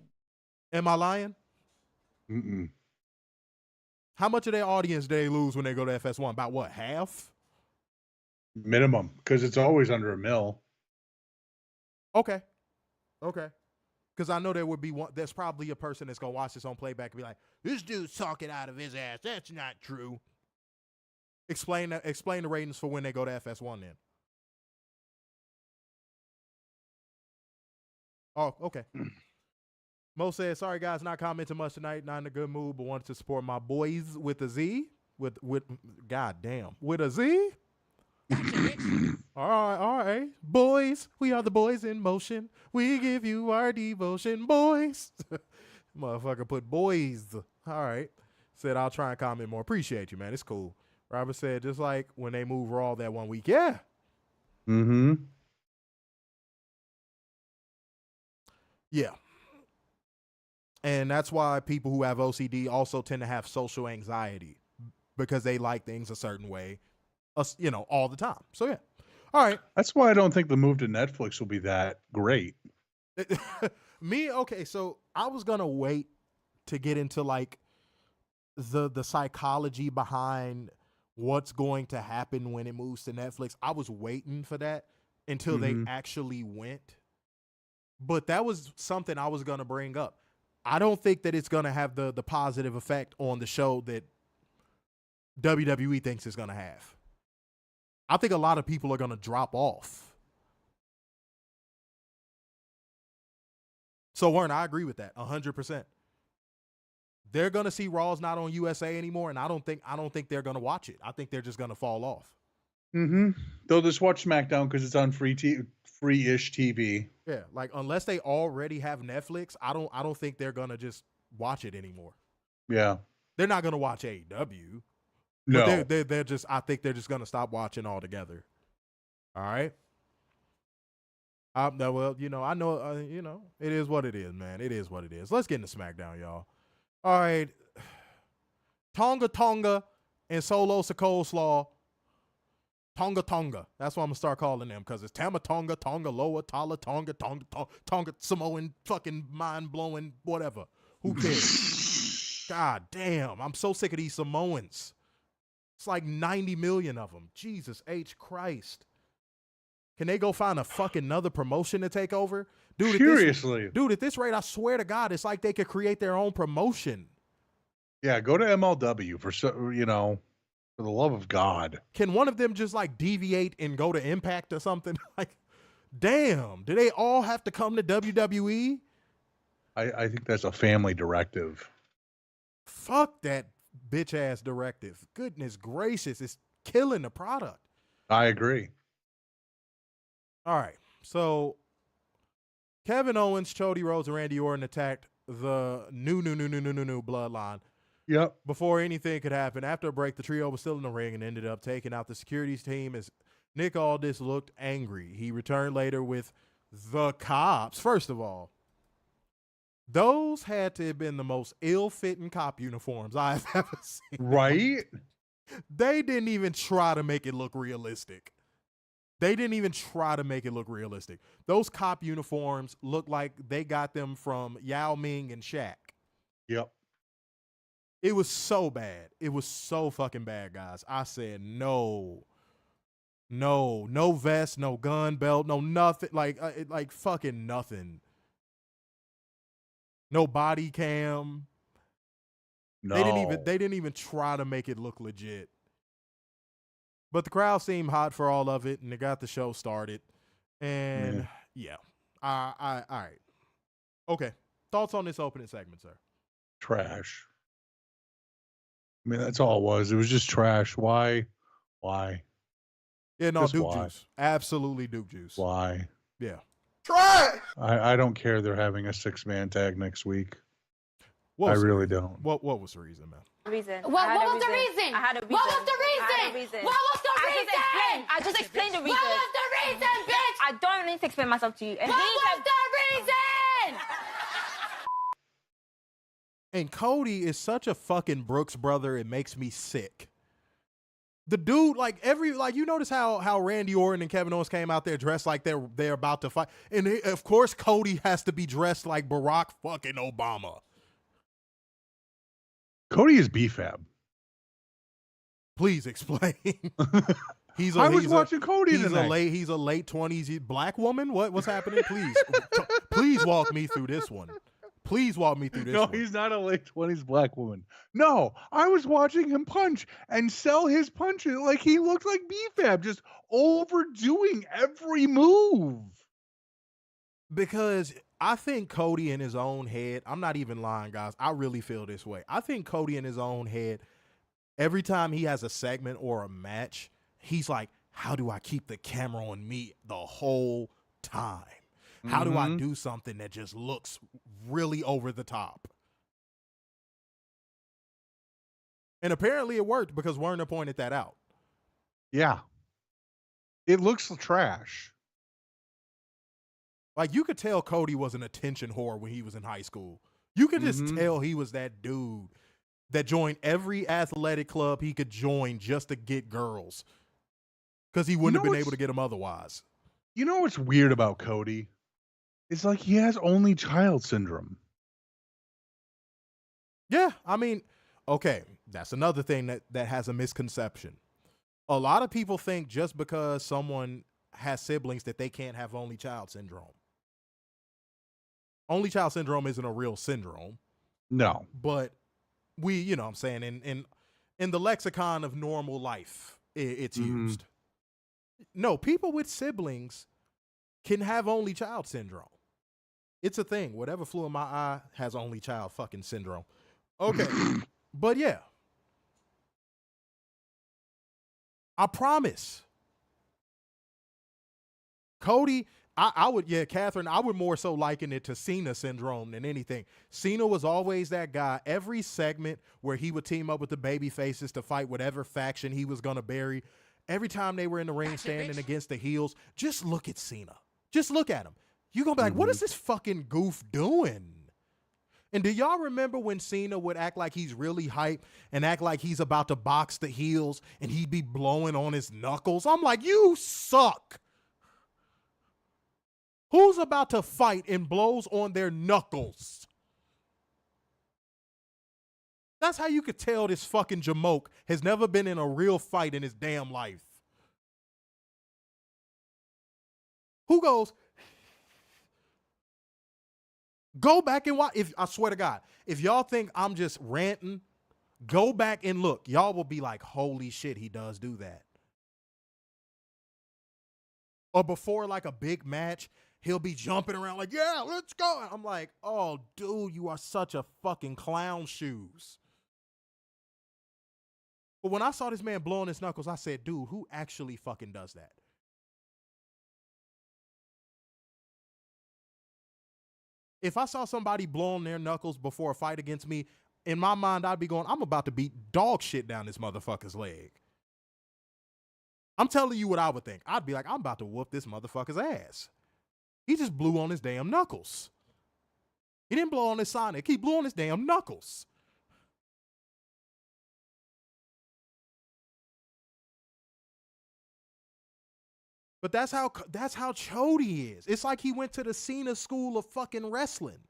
Am I lying? Mm-mm. How much of their audience do they lose when they go to FS1? About what, half? Minimum, because it's always under a mil. Okay. Because I know there would be one. There's probably a person that's gonna watch this on playback and be like, "This dude's talking out of his ass. That's not true." Explain the ratings for when they go to FS1 then. Oh, okay. Mo says, sorry guys, not commenting much tonight, not in a good mood, but wanted to support my boys with a Z. With God damn. With a Z? All right. Boys, we are the boys in motion. We give you our devotion, boys. Motherfucker put boys. All right. Said I'll try and comment more. Appreciate you, man. It's cool. Robert said, just like when they move Raw that one week. Yeah. Mm-hmm. Yeah. And that's why people who have OCD also tend to have social anxiety, because they like things a certain way, all the time. So, yeah. All right. That's why I don't think the move to Netflix will be that great. Okay, so I was going to wait to get into, like, the psychology behind what's going to happen when it moves to Netflix. I was waiting for that until they actually went. But that was something I was going to bring up. I don't think that it's going to have the positive effect on the show that WWE thinks it's going to have. I think a lot of people are going to drop off. So, Warren, I agree with that 100%. They're going to see Raw's not on USA anymore, and I don't think they're going to watch it. I think they're just going to fall off. Mm-hmm. They'll just watch SmackDown because it's on free-ish TV. Yeah, like unless they already have Netflix, I don't think they're gonna just watch it anymore. Yeah, they're not gonna watch AEW. No, they're just. I think they're just gonna stop watching altogether. All right. Well, I know. It is what it is, man. It is what it is. Let's get into SmackDown, y'all. All right. Tonga and Solo Sikoa Tonga. That's what I'm gonna start calling them, because it's Tama Tonga, Tonga Loa, Tala Tonga, Tonga Samoan, fucking mind blowing, whatever. Who cares? God damn, I'm so sick of these Samoans. It's like 90 million of them. Jesus H. Christ. Can they go find a fucking another promotion to take over? Dude, Seriously. At this rate, I swear to God, it's like they could create their own promotion. Yeah, go to MLW for the love of God. Can one of them just like deviate and go to Impact or something? Like, damn, do they all have to come to WWE? I think that's a family directive. Fuck that bitch ass directive. Goodness gracious, it's killing the product. I agree. All right, so Kevin Owens, Cody Rhodes, and Randy Orton attacked the new Bloodline. Yep. Before anything could happen, after a break, the trio was still in the ring and ended up taking out the securities team as Nick Aldis looked angry. He returned later with the cops. First of all, those had to have been the most ill-fitting cop uniforms I've ever seen. Right? They didn't even try to make it look realistic. Those cop uniforms look like they got them from Yao Ming and Shaq. Yep. It was so bad. It was so fucking bad, guys. I said no vest, no gun belt, no nothing. Like fucking nothing. No body cam. No. They didn't even try to make it look legit. But the crowd seemed hot for all of it, and they got the show started. And yeah. All right. Okay. Thoughts on this opening segment, sir? Trash. I mean, that's all it was. It was just trash. Why? Yeah, no, just Duke why? juice. Absolutely Duke juice. Why? Yeah. Try. I don't care. They're having a 6-man tag next week. I really don't. What was the reason, man? What was the reason? What was the reason? I just explained the reason. What was the reason, bitch? I don't need to explain myself to you. And What was the reason? And Cody is such a fucking Brooks brother, it makes me sick. The dude, you notice how Randy Orton and Kevin Owens came out there dressed like they're about to fight. And of course, Cody has to be dressed like Barack fucking Obama. Cody is BFAB. Please explain. I was watching Cody tonight. He's a late 20s black woman. What's happening? Please walk me through this one. No, he's not a late 20s black woman. No, I was watching him punch and sell his punches like he looked like BFAB, just overdoing every move. Because I think Cody in his own head, I'm not even lying, guys. I really feel this way. I think Cody in his own head, every time he has a segment or a match, he's like, how do I keep the camera on me the whole time? How do I do something that just looks really over the top? And apparently it worked because Werner pointed that out. Yeah. It looks trash. Like, you could tell Cody was an attention whore when he was in high school. You could just tell he was that dude that joined every athletic club he could join just to get girls. Because he wouldn't have been able to get them otherwise. You know what's weird about Cody? It's like he has only child syndrome. Yeah, I mean, okay, that's another thing that has a misconception. A lot of people think just because someone has siblings that they can't have only child syndrome. Only child syndrome isn't a real syndrome. No. But you know what I'm saying, in the lexicon of normal life, it's used. No, people with siblings can have only child syndrome. It's a thing. Whatever flew in my eye has only child fucking syndrome. Okay. But yeah. I promise. Cody, I would, Catherine, I would more so liken it to Cena syndrome than anything. Cena was always that guy. Every segment where he would team up with the baby faces to fight whatever faction he was going to bury, every time they were in the ring standing against the heels, just look at Cena. Just look at him. You're going to be like, what is this fucking goof doing? And do y'all remember when Cena would act like he's really hype and act like he's about to box the heels and he'd be blowing on his knuckles? I'm like, you suck. Who's about to fight and blows on their knuckles? That's how you could tell this fucking jamoke has never been in a real fight in his damn life. Who goes, go back and watch. I swear to God, if y'all think I'm just ranting, go back and look. Y'all will be like, holy shit, he does do that. Or before like a big match, he'll be jumping around like, yeah, let's go. I'm like, oh, dude, you are such a fucking clown shoes. But when I saw this man blowing his knuckles, I said, dude, who actually fucking does that? If I saw somebody blowing their knuckles before a fight against me, in my mind, I'd be going, I'm about to beat dog shit down this motherfucker's leg. I'm telling you what I would think. I'd be like, I'm about to whoop this motherfucker's ass. He just blew on his damn knuckles. He didn't blow on his Sonic. He blew on his damn knuckles. But that's how Chody is. It's like he went to the Cena school of fucking wrestling.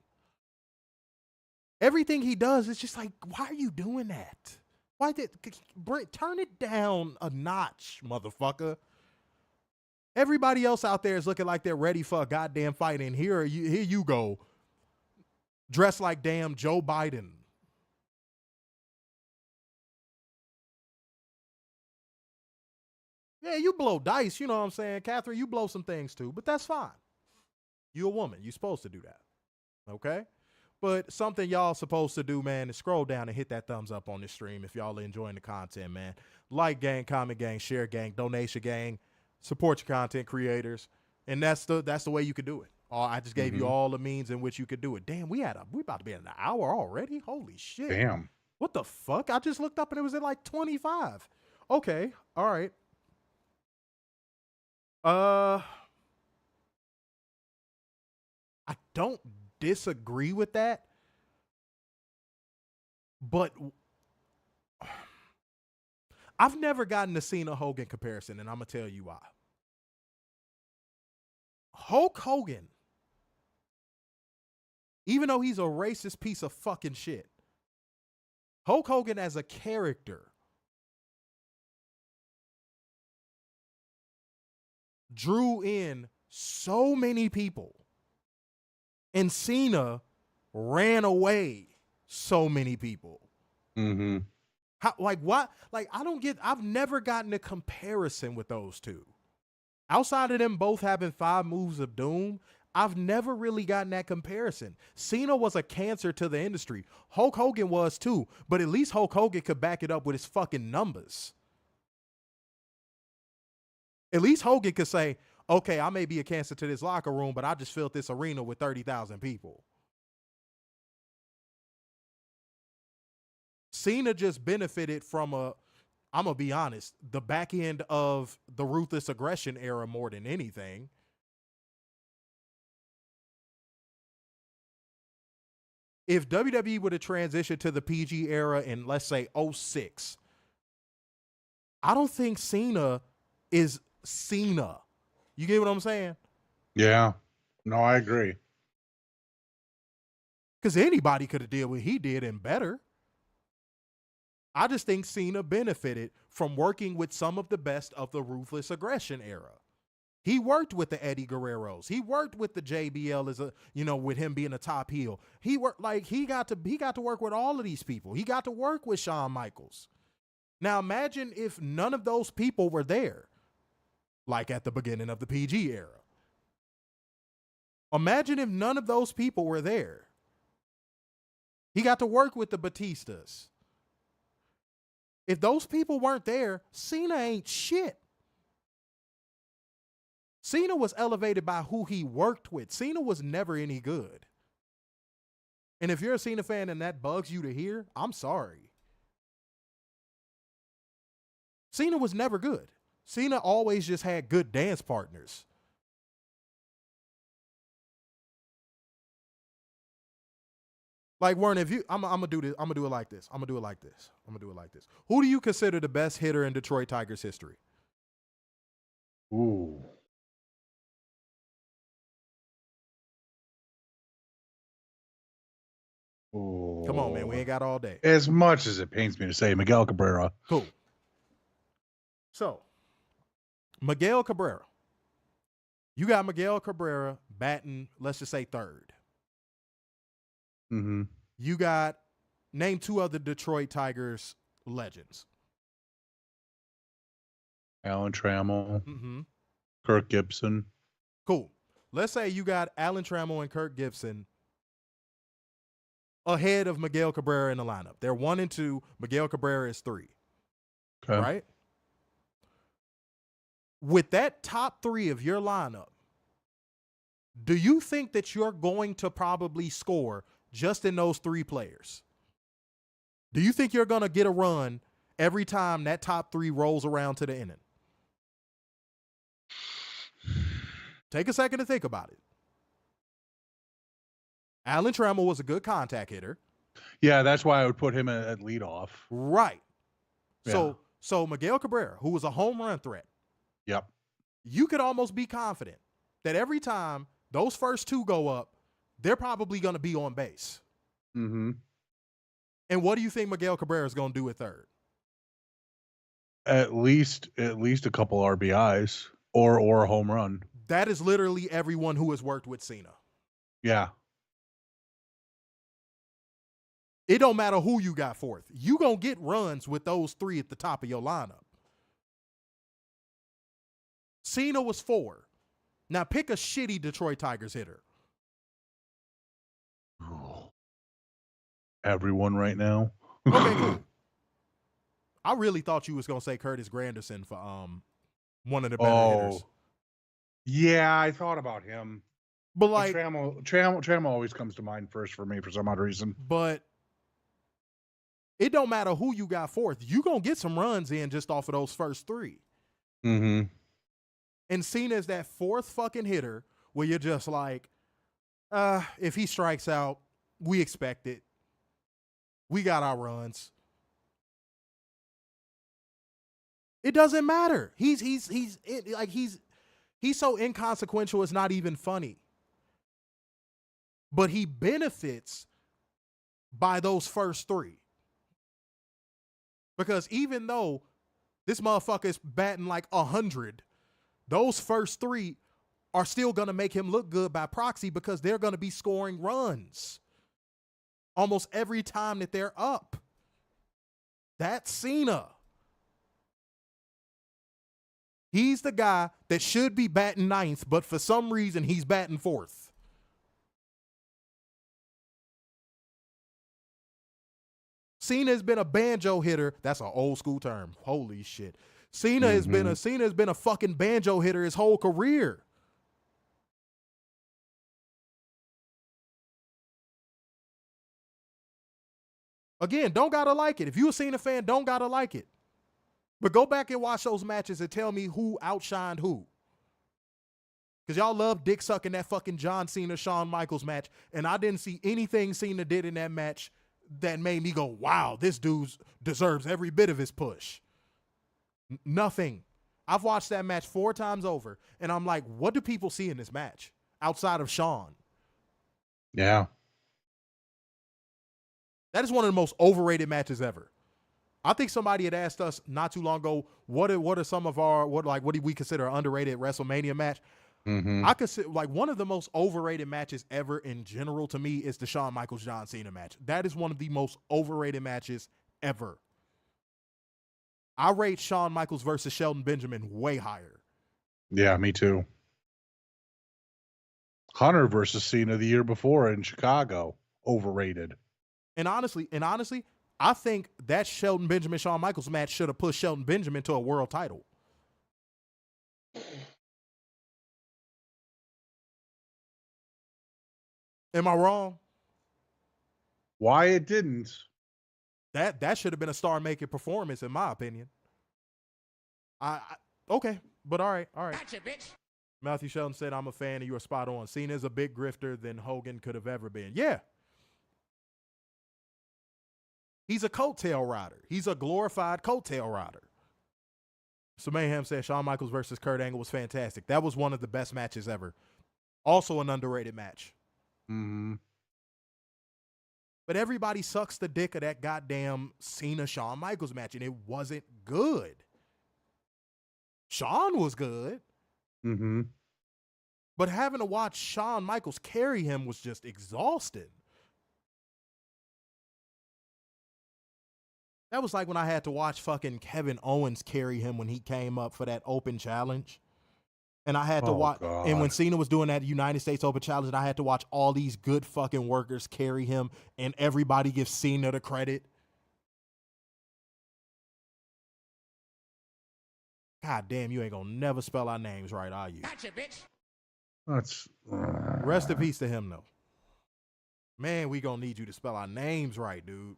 Everything he does is just like, why are you doing that? Turn it down a notch, motherfucker. Everybody else out there is looking like they're ready for a goddamn fight, and here you go, dressed like damn Joe Biden. Yeah, you blow dice, you know what I'm saying? Catherine, you blow some things too, but that's fine. You a woman. You're supposed to do that. Okay? But something y'all supposed to do, man, is scroll down and hit that thumbs up on this stream if y'all are enjoying the content, man. Like gang, comment gang, share gang, donation gang, support your content creators. And that's the way you could do it. I just gave you all the means in which you could do it. Damn, we about to be at an hour already? Holy shit. Damn. What the fuck? I just looked up and it was at like 25. Okay. All right. I don't disagree with that, but I've never gotten a Cena Hogan comparison, and I'm gonna tell you why. Hulk Hogan, even though he's a racist piece of fucking shit, Hulk Hogan as a character drew in so many people, and Cena ran away so many people. Mm-hmm. I've never gotten a comparison with those two. Outside of them both having 5 moves of doom, I've never really gotten that comparison. Cena was a cancer to the industry. Hulk Hogan was too, but at least Hulk Hogan could back it up with his fucking numbers. At least Hogan could say, okay, I may be a cancer to this locker room, but I just filled this arena with 30,000 people. Cena just benefited from I'm going to be honest, the back end of the ruthless aggression era more than anything. If WWE would have transitioned to the PG era in, let's say, 06, I don't think Cena is Cena. You get what I'm saying? Yeah. No, I agree. Because anybody could have did what he did and better. I just think Cena benefited from working with some of the best of the ruthless aggression era. He worked with the Eddie Guerreros. He worked with the JBL with him being a top heel. He got to work with all of these people. He got to work with Shawn Michaels. Now imagine if none of those people were there, like at the beginning of the PG era. Imagine if none of those people were there. He got to work with the Batistas. If those people weren't there, Cena ain't shit. Cena was elevated by who he worked with. Cena was never any good. And if you're a Cena fan and that bugs you to hear, I'm sorry. Cena was never good. Cena always just had good dance partners. Like, Warren, I'm gonna do this. I'm gonna do it like this. Who do you consider the best hitter in Detroit Tigers history? Ooh. Ooh. Come on, man. We ain't got all day. As much as it pains me to say, Miguel Cabrera. Cool. So, Miguel Cabrera. You got Miguel Cabrera batting, let's just say third. Mm-hmm. You got, name 2 other Detroit Tigers legends. Alan Trammell, Mm-hmm. Kirk Gibson. Cool. Let's say you got Alan Trammell and Kirk Gibson ahead of Miguel Cabrera in the lineup. They're 1 and 2. Miguel Cabrera is 3. Okay. Right? With that top 3 of your lineup, do you think that you're going to probably score just in those 3 players? Do you think you're going to get a run every time that top 3 rolls around to the inning? Take a second to think about it. Alan Trammell was a good contact hitter. Yeah, that's why I would put him at leadoff. Right. Yeah. So Miguel Cabrera, who was a home run threat, Yep. you could almost be confident that every time those first 2 go up, they're probably going to be on base. Mm-hmm. And what do you think Miguel Cabrera is going to do at third? At least a couple RBIs or a home run. That is literally everyone who has worked with Cena. Yeah. It don't matter who you got fourth. You going to get runs with those 3 at the top of your lineup. Cena was 4. Now pick a shitty Detroit Tigers hitter. Everyone right now. Okay, cool. I really thought you was going to say Curtis Granderson for one of the better hitters. Yeah, I thought about him. But like Trammell always comes to mind first for me for some odd reason. But it don't matter who you got fourth. You going to get some runs in just off of those first 3. Mm-hmm. And Cena is that 4th fucking hitter where you're just like, if he strikes out, we expect it. We got our runs. It doesn't matter. He's so inconsequential it's not even funny. But he benefits by those first 3. Because even though this motherfucker is batting like 100, those first 3 are still going to make him look good by proxy because they're going to be scoring runs almost every time that they're up. That's Cena. He's the guy that should be batting 9th, but for some reason he's batting 4th. Cena has been a banjo hitter. That's an old school term. Holy shit. Cena has been a fucking banjo hitter his whole career. Again, don't gotta like it. If you're a Cena fan, don't gotta like it. But go back and watch those matches and tell me who outshined who. Because y'all love dick sucking that fucking John Cena, Shawn Michaels match. And I didn't see anything Cena did in that match that made me go, wow, this dude deserves every bit of his push. Nothing. I've watched that match 4 times over. And I'm like, what do people see in this match outside of Shawn? Yeah. That is one of the most overrated matches ever. I think somebody had asked us not too long ago, what are some of our, what do we consider an underrated WrestleMania match? Mm-hmm. I consider like one of the most overrated matches ever in general to me is the Shawn Michaels John Cena match. That is one of the most overrated matches ever. I rate Shawn Michaels versus Shelton Benjamin way higher. Yeah, me too. Hunter versus Cena the year before in Chicago, overrated. And honestly, I think that Shelton Benjamin Shawn Michaels match should have pushed Shelton Benjamin to a world title. Am I wrong? Why it didn't? That should have been a star-making performance, in my opinion. Okay, but all right. Gotcha, bitch. Matthew Shelton said, "I'm a fan, and you are spot on. Cena's a big grifter than Hogan could have ever been." Yeah. He's a coattail rider. He's a glorified coattail rider. So Mayhem said Shawn Michaels versus Kurt Angle was fantastic. That was one of the best matches ever. Also an underrated match. Mm-hmm. But everybody sucks the dick of that goddamn Cena-Shawn Michaels match, and it wasn't good. Shawn was good. Mm-hmm. But having to watch Shawn Michaels carry him was just exhausting. That was like when I had to watch fucking Kevin Owens carry him when he came up for that open challenge. And I had to watch, and when Cena was doing that United States Open Challenge, and I had to watch all these good fucking workers carry him, and everybody gives Cena the credit. God damn, you ain't gonna never spell our names right, are you? Gotcha, bitch. That's Rest in peace to him, though. Man, we gonna need you to spell our names right, dude.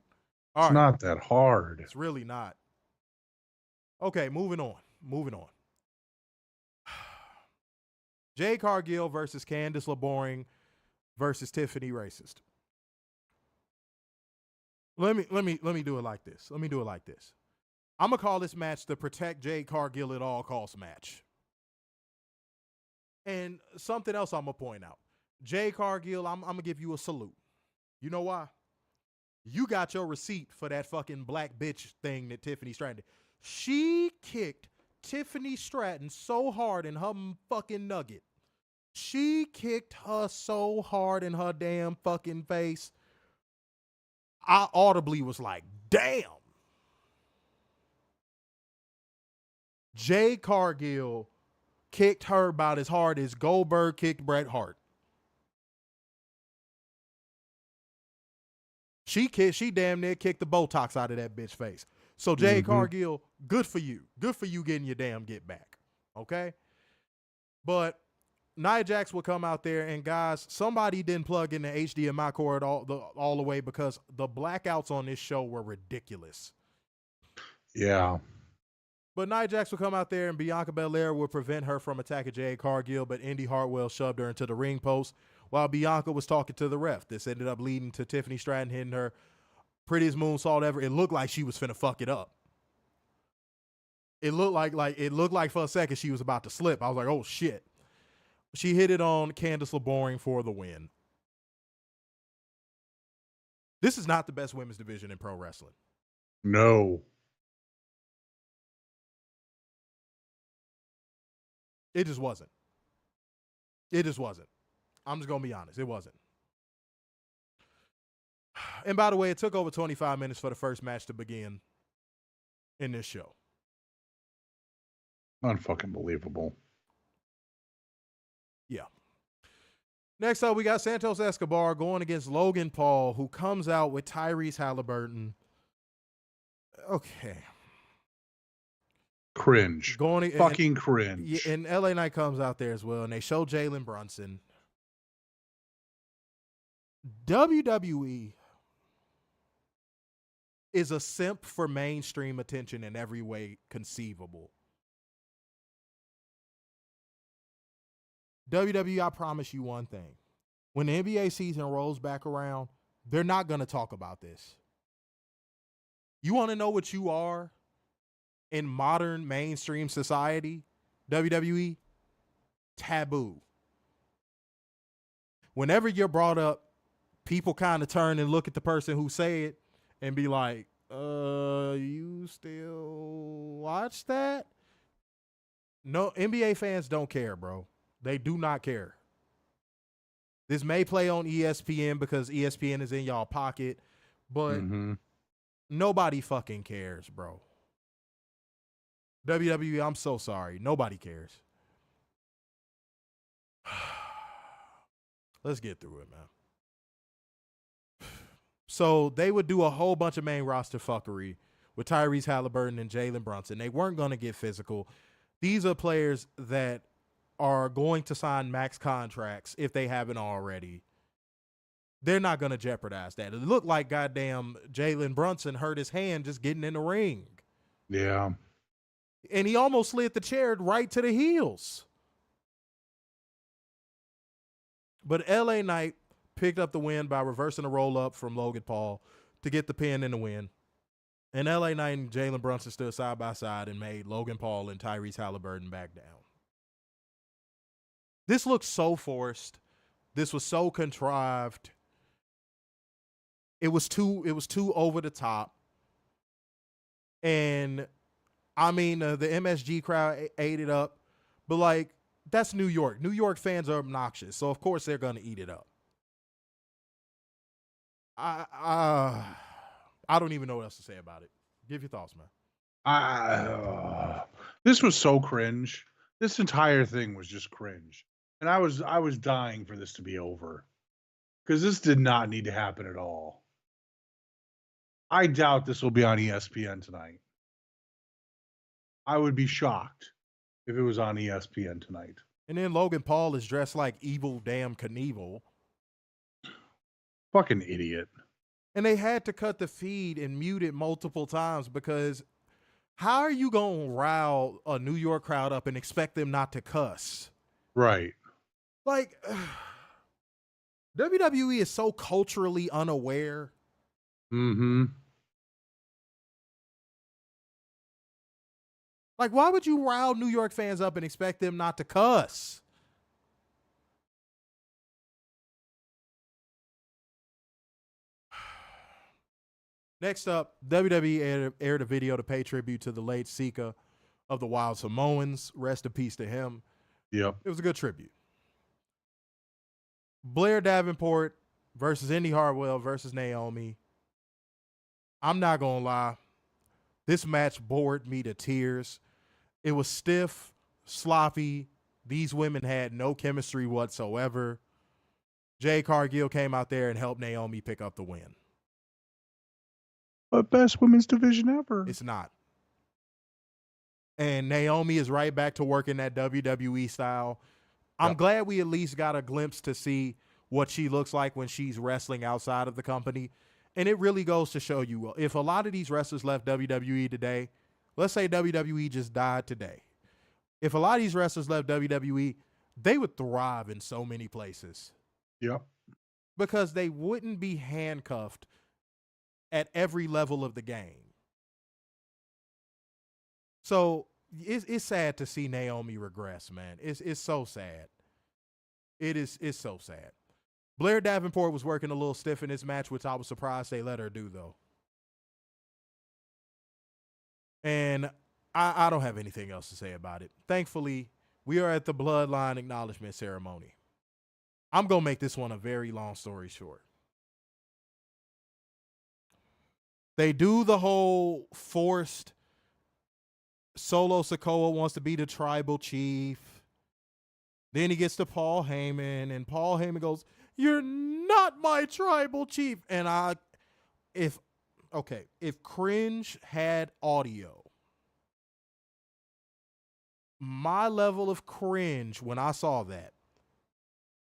It's not that hard. It's really not. Okay, moving on. Jade Cargill versus Candice LeRae versus Tiffany Racist. Let me do it like this. I'm gonna call this match the Protect Jade Cargill at all costs match. And something else I'm gonna point out. Jade Cargill, I'm gonna give you a salute. You know why? You got your receipt for that fucking black bitch thing that Tiffany Stratton did. She kicked Tiffany Stratton so hard in her fucking nugget. She kicked her so hard in her damn fucking face. I audibly was like, damn. Jade Cargill kicked her about as hard as Goldberg kicked Bret Hart. She damn near kicked the Botox out of that bitch face. So Jade Cargill, good for you. Good for you getting your damn get back. Okay? But Nia Jax will come out there, and guys, somebody didn't plug in the HDMI cord all the way because the blackouts on this show were ridiculous. Yeah. But Nia Jax will come out there, and Bianca Belair will prevent her from attacking Jade Cargill, but Indi Hartwell shoved her into the ring post while Bianca was talking to the ref. This ended up leading to Tiffany Stratton hitting her prettiest moonsault ever. It looked like she was finna fuck it up. It looked like for a second she was about to slip. I was like, oh shit. She hit it on Candice LeRae for the win. This is not the best women's division in pro wrestling. No. It just wasn't. I'm just going to be honest. It wasn't. And by the way, it took over 25 minutes for the first match to begin in this show. Unfucking believable. Yeah. Next up, we got Santos Escobar going against Logan Paul, who comes out with Tyrese Halliburton. Okay. Cringe. Fucking cringe. And LA Knight comes out there as well, and they show Jalen Brunson. WWE is a simp for mainstream attention in every way conceivable. WWE, I promise you one thing. When the NBA season rolls back around, they're not going to talk about this. You want to know what you are in modern mainstream society? WWE? Taboo. Whenever you're brought up, people kind of turn and look at the person who say it and be like, you still watch that? No, NBA fans don't care, bro. They do not care. This may play on ESPN because ESPN is in y'all pocket, but nobody fucking cares, bro. WWE, I'm so sorry. Nobody cares. Let's get through it, man. So they would do a whole bunch of main roster fuckery with Tyrese Halliburton and Jalen Brunson. They weren't going to get physical. These are players that are going to sign max contracts if they haven't already. They're not going to jeopardize that. It looked like goddamn Jalen Brunson hurt his hand just getting in the ring. Yeah. And he almost slid the chair right to the heels. But LA Knight picked up the win by reversing a roll-up from Logan Paul to get the pin in the win. And LA Knight and Jalen Brunson stood side by side and made Logan Paul and Tyrese Halliburton back down. This looked so forced. This was so contrived. It was too over the top. And I mean, the MSG crowd ate it up, but like that's New York. New York fans are obnoxious, so of course they're going to eat it up. I don't even know what else to say about it. Give your thoughts, man. This was so cringe. This entire thing was just cringe, and I was dying for this to be over because this did not need to happen at all. I doubt this will be on ESPN tonight. I would be shocked if it was on ESPN tonight. And then Logan Paul is dressed like Evil damn Knievel. Fucking idiot. And they had to cut the feed and mute it multiple times because how are you going to rile a New York crowd up and expect them not to cuss? Right. Like, WWE is so culturally unaware. Mm-hmm. Like, why would you rile New York fans up and expect them not to cuss? Next up, WWE aired a video to pay tribute to the late Sika of the Wild Samoans. Rest in peace to him. Yep. It was a good tribute. Blair Davenport versus Indi Hartwell versus Naomi. I'm not going to lie. This match bored me to tears. It was stiff, sloppy. These women had no chemistry whatsoever. Jade Cargill came out there and helped Naomi pick up the win. But best women's division ever. It's not. And Naomi is right back to working that WWE style. I'm glad we at least got a glimpse to see what she looks like when she's wrestling outside of the company. And it really goes to show you, if a lot of these wrestlers left WWE today, let's say WWE just died today. If a lot of these wrestlers left WWE, they would thrive in so many places. Yep. Because they wouldn't be handcuffed at every level of the game. So it's sad to see Naomi regress, man. It's so sad. It's so sad. Blair Davenport was working a little stiff in this match, which I was surprised they let her do, though. And I don't have anything else to say about it. Thankfully, we are at the Bloodline Acknowledgement Ceremony. I'm going to make this one a very long story short. They do the whole forced Solo Sikoa wants to be the tribal chief. Then he gets to Paul Heyman, and Paul Heyman goes, "You're not my tribal chief." And if Cringe had audio, my level of cringe when I saw that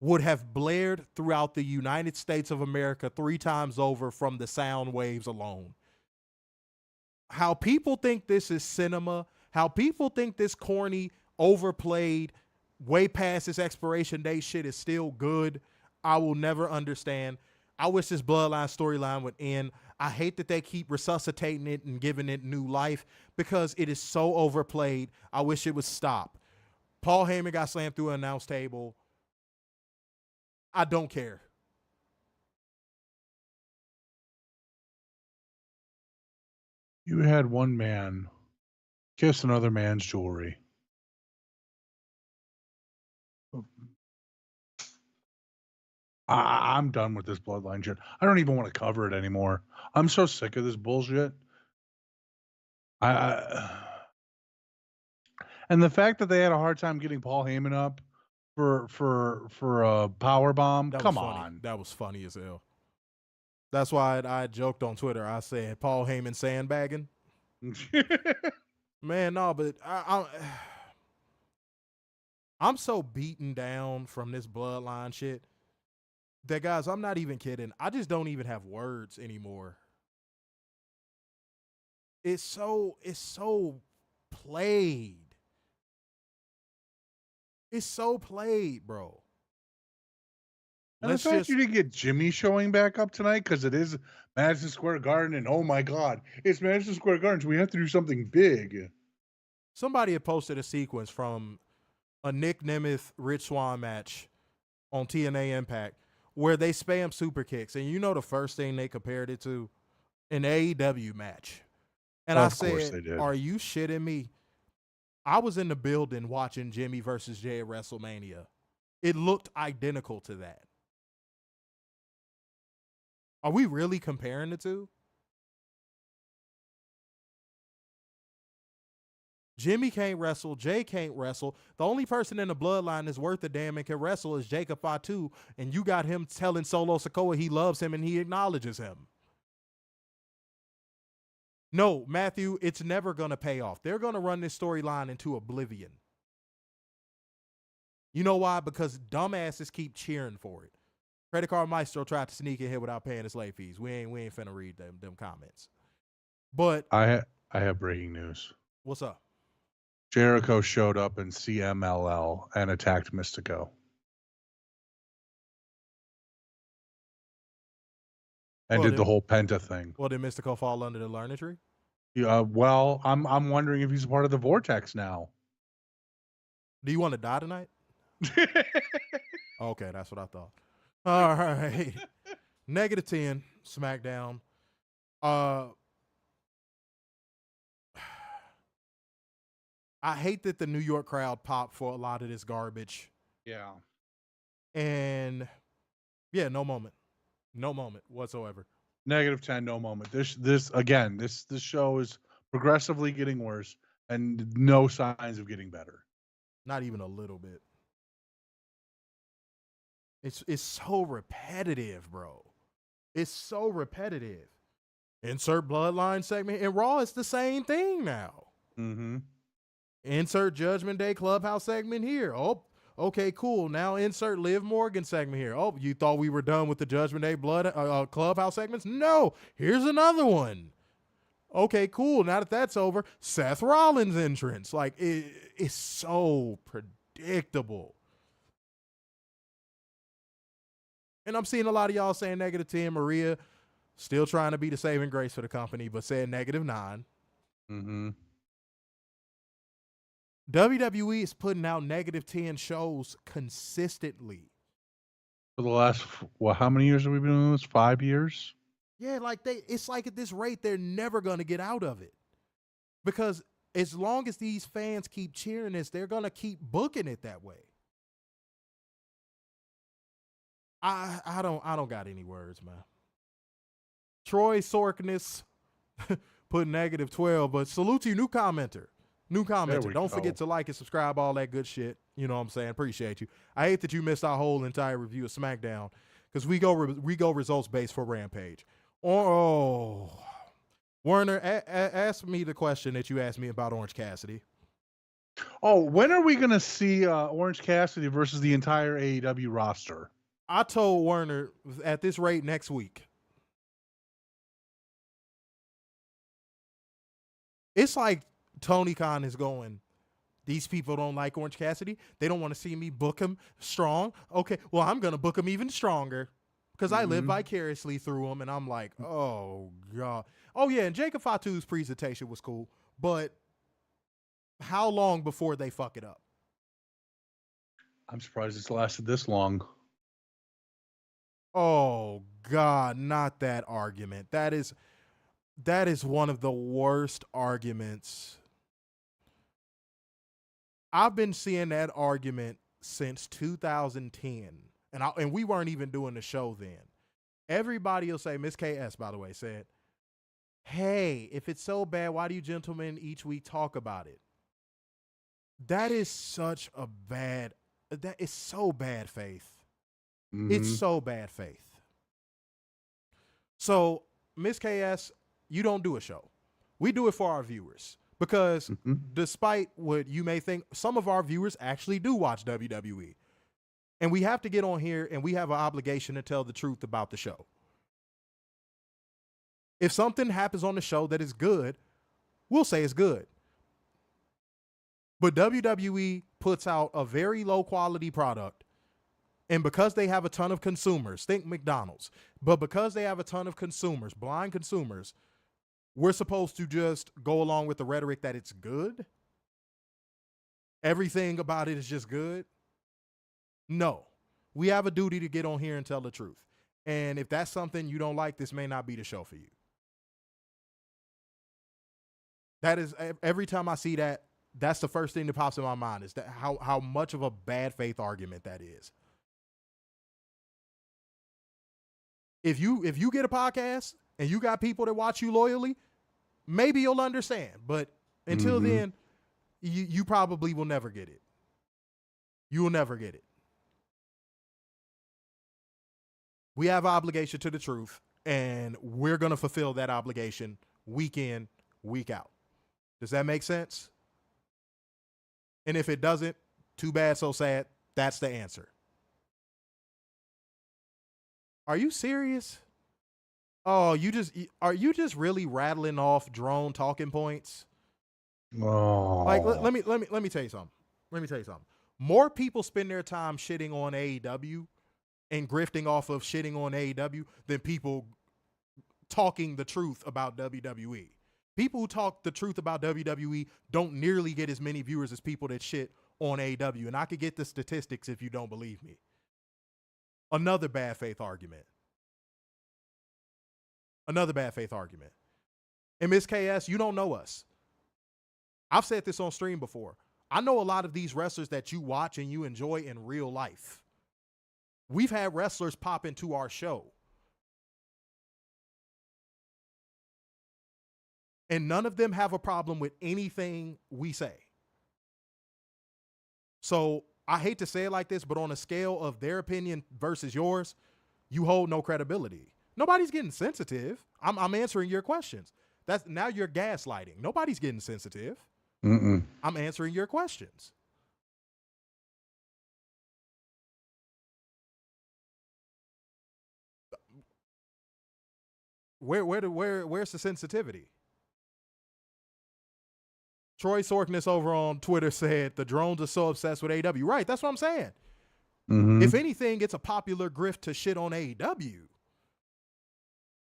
would have blared throughout the United States of America 3 times over from the sound waves alone. How people think this is cinema, how people think this corny, overplayed, way past its expiration date shit is still good, I will never understand. I wish this Bloodline storyline would end. I hate that they keep resuscitating it and giving it new life because it is so overplayed. I wish it would stop. Paul Heyman got slammed through an announce table. I don't care. You had one man kiss another man's jewelry. I'm done with this Bloodline shit. I don't even want to cover it anymore. I'm so sick of this bullshit. And the fact that they had a hard time getting Paul Heyman up for a power bomb. Come on. That was funny as hell. That's why I joked on Twitter. I said Paul Heyman sandbagging. Man, no, but I'm so beaten down from this Bloodline shit that, guys, I'm not even kidding. I just don't even have words anymore. It's so played. It's so played, bro. And the fact you didn't get Jimmy showing back up tonight because it is Madison Square Garden, and oh my God, it's Madison Square Garden, so we have to do something big. Somebody had posted a sequence from a Nick Nemeth Rich Swann match on TNA Impact where they spam super kicks, and you know the first thing they compared it to? An AEW match. And I said, are you shitting me? I was in the building watching Jimmy versus Jay at WrestleMania. It looked identical to that. Are we really comparing the two? Jimmy can't wrestle. Jay can't wrestle. The only person in the bloodline that's worth a damn and can wrestle is Jacob Fatu, and you got him telling Solo Sikoa he loves him and he acknowledges him. No, Matthew, it's never going to pay off. They're going to run this storyline into oblivion. You know why? Because dumbasses keep cheering for it. Credit Card Maestro tried to sneak in here without paying his late fees. We ain't finna read them comments. But I have breaking news. What's up? Jericho showed up in CMLL and attacked Mystico. And did the whole Penta thing. Well, did Mystico fall under the learning tree? Yeah, well, I'm wondering if he's part of the Vortex now. Do you want to die tonight? Okay, that's what I thought. All right. -10, SmackDown. I hate that the New York crowd popped for a lot of this garbage. Yeah. And yeah, no moment whatsoever. -10, no moment. This show is progressively getting worse and no signs of getting better. Not even a little bit. It's so repetitive, bro. It's so repetitive. Insert Bloodline segment. And Raw is the same thing now. Mm-hmm. Insert Judgment Day Clubhouse segment here. Oh, okay, cool. Now insert Liv Morgan segment here. Oh, you thought we were done with the Judgment Day Clubhouse segments? No, here's another one. Okay, cool. Now that's over, Seth Rollins' entrance. Like, it's so predictable. And I'm seeing a lot of y'all saying -10. Maria still trying to be the saving grace for the company, but saying -9. Mm-hmm. WWE is putting out -10 shows consistently. For the last, how many years have we been doing this? 5 years? Yeah, like it's like at this rate, they're never going to get out of it. Because as long as these fans keep cheering this, they're going to keep booking it that way. I don't got any words, man. Troy Sorkness put -12, but salute to you, new commenter. Don't forget to like and subscribe, all that good shit. You know what I'm saying? Appreciate you. I hate that you missed our whole entire review of SmackDown because we go results based for Rampage. Oh, Werner, ask me the question that you asked me about Orange Cassidy. Oh, when are we going to see Orange Cassidy versus the entire AEW roster? I told Werner at this rate next week. It's like Tony Khan is going, these people don't like Orange Cassidy. They don't want to see me book him strong. Okay, well, I'm going to book him even stronger because I live vicariously through him. And I'm like, oh, God. Oh, yeah, and Jacob Fatu's presentation was cool. But how long before they fuck it up? I'm surprised it's lasted this long. Oh, God, not that argument. That is one of the worst arguments. I've been seeing that argument since 2010, and we weren't even doing the show then. Everybody will say, Miss KS, by the way, said, hey, if it's so bad, why do you gentlemen each week talk about it? That is so bad faith. Mm-hmm. It's so bad faith. So, Miss KS, you don't do a show. We do it for our viewers. Because despite what you may think, some of our viewers actually do watch WWE. And we have to get on here and we have an obligation to tell the truth about the show. If something happens on the show that is good, we'll say it's good. But WWE puts out a very low quality product. And because they have a ton of consumers, think McDonald's, but because they have a ton of consumers, blind consumers, we're supposed to just go along with the rhetoric that it's good? Everything about it is just good? No. We have a duty to get on here and tell the truth. And if that's something you don't like, this may not be the show for you. That is, every time I see that, That's the first thing that pops in my mind is that how much of a bad faith argument that is. If you get a podcast and you got people that watch you loyally, maybe you'll understand. But until then, you probably will never get it. You will never get it. We have obligation to the truth, and we're going to fulfill that obligation week in, week out. Does that make sense? And if it doesn't, too bad, so sad. That's the answer. Are you serious? Oh, are you just really rattling off drone talking points? Oh. Like let me tell you something. Let me tell you something. More people spend their time shitting on AEW and grifting off of shitting on AEW than people talking the truth about WWE. People who talk the truth about WWE don't nearly get as many viewers as people that shit on AEW. And I could get the statistics if you don't believe me. Another bad faith argument. Another bad faith argument. And Ms. KS, you don't know us. I've said this on stream before. I know a lot of these wrestlers that you watch and you enjoy in real life. We've had wrestlers pop into our show. And none of them have a problem with anything we say. So I hate to say it like this, but on a scale of their opinion versus yours, you hold no credibility. Nobody's getting sensitive. I'm answering your questions. Now you're gaslighting. Nobody's getting sensitive. I'm answering your questions. Where's the sensitivity? Troy Sorkness over on Twitter said the drones are so obsessed with AEW. Right, that's what I'm saying. If anything, it's a popular grift to shit on AEW.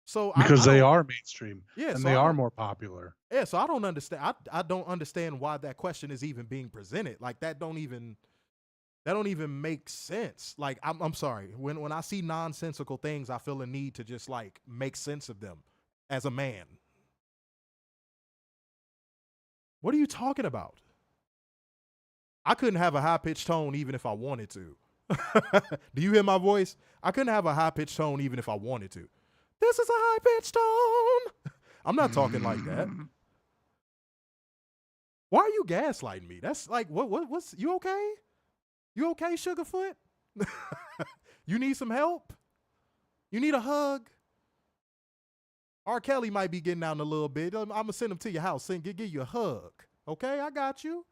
So because they are mainstream, yeah, and so they are more popular. Yeah, so I don't understand. I don't understand why that question is even being presented. Like that don't even make sense. Like I'm sorry. When I see nonsensical things, I feel a need to just like make sense of them as a man. What are you talking about? I couldn't have a high-pitched tone even if I wanted to. Do you hear my voice? I couldn't have a high-pitched tone even if I wanted to. This is a high-pitched tone. I'm not talking like that. Why are you gaslighting me? That's like, what's, you okay? You okay, Sugarfoot? You need some help? You need a hug? R. Kelly might be getting out in a little bit. I'm going to send him to your house and give you a hug. Okay, I got you.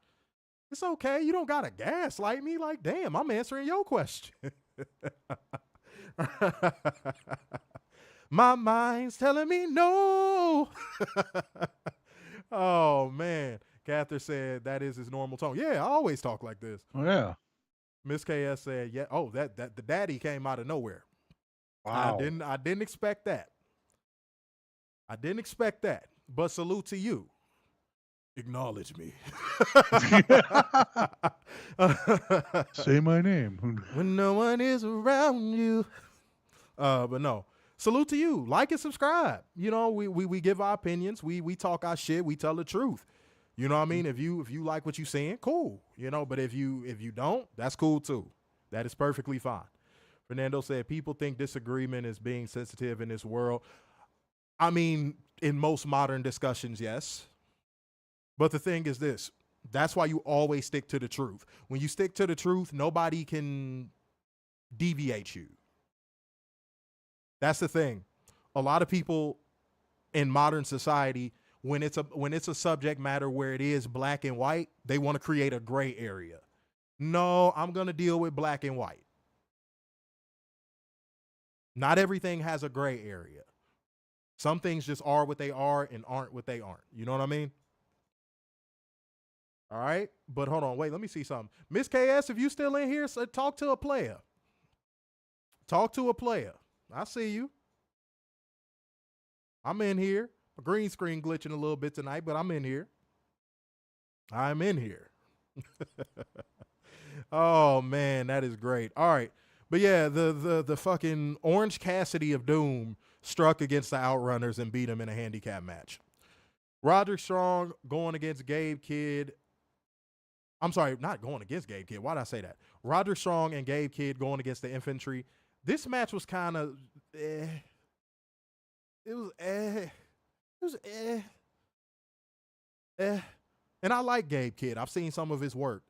It's okay. You don't got to gaslight me. Like, damn, I'm answering your question. My mind's telling me no. Oh, man. Catherine said that is his normal tone. Yeah, I always talk like this. Oh, yeah. Miss KS said, yeah. Oh, that the daddy came out of nowhere. Wow. I didn't expect that. I didn't expect that. But salute to you. Acknowledge me. Say my name. When no one is around you. But no. Salute to you. Like and subscribe. You know, we give our opinions. We talk our shit. We tell the truth. You know what I mean? If you like what you're saying, cool. You know, but if you don't, that's cool too. That is perfectly fine. Fernando said, people think disagreement is being sensitive in this world. I mean, in most modern discussions, yes. But the thing is this. That's why you always stick to the truth. When you stick to the truth, nobody can deviate you. That's the thing. A lot of people in modern society, when it's a subject matter where it is black and white, they want to create a gray area. No, I'm going to deal with black and white. Not everything has a gray area. Some things just are what they are and aren't what they aren't. You know what I mean? All right. But hold on. Wait, let me see something. Miss KS, if you still in here, so talk to a player. Talk to a player. I see you. I'm in here. My green screen glitching a little bit tonight, but I'm in here. I'm in here. Oh, man, that is great. All right. But yeah, the fucking Orange Cassidy of Doom struck against the Outrunners and beat him in a handicap match. Roderick Strong going against Gabe Kidd I'm sorry, not going against Gabe Kidd. Why did I say that? Roderick Strong and Gabe Kidd going against the Infantry. This match was kind of It was It was And I like Gabe Kidd. I've seen some of his work.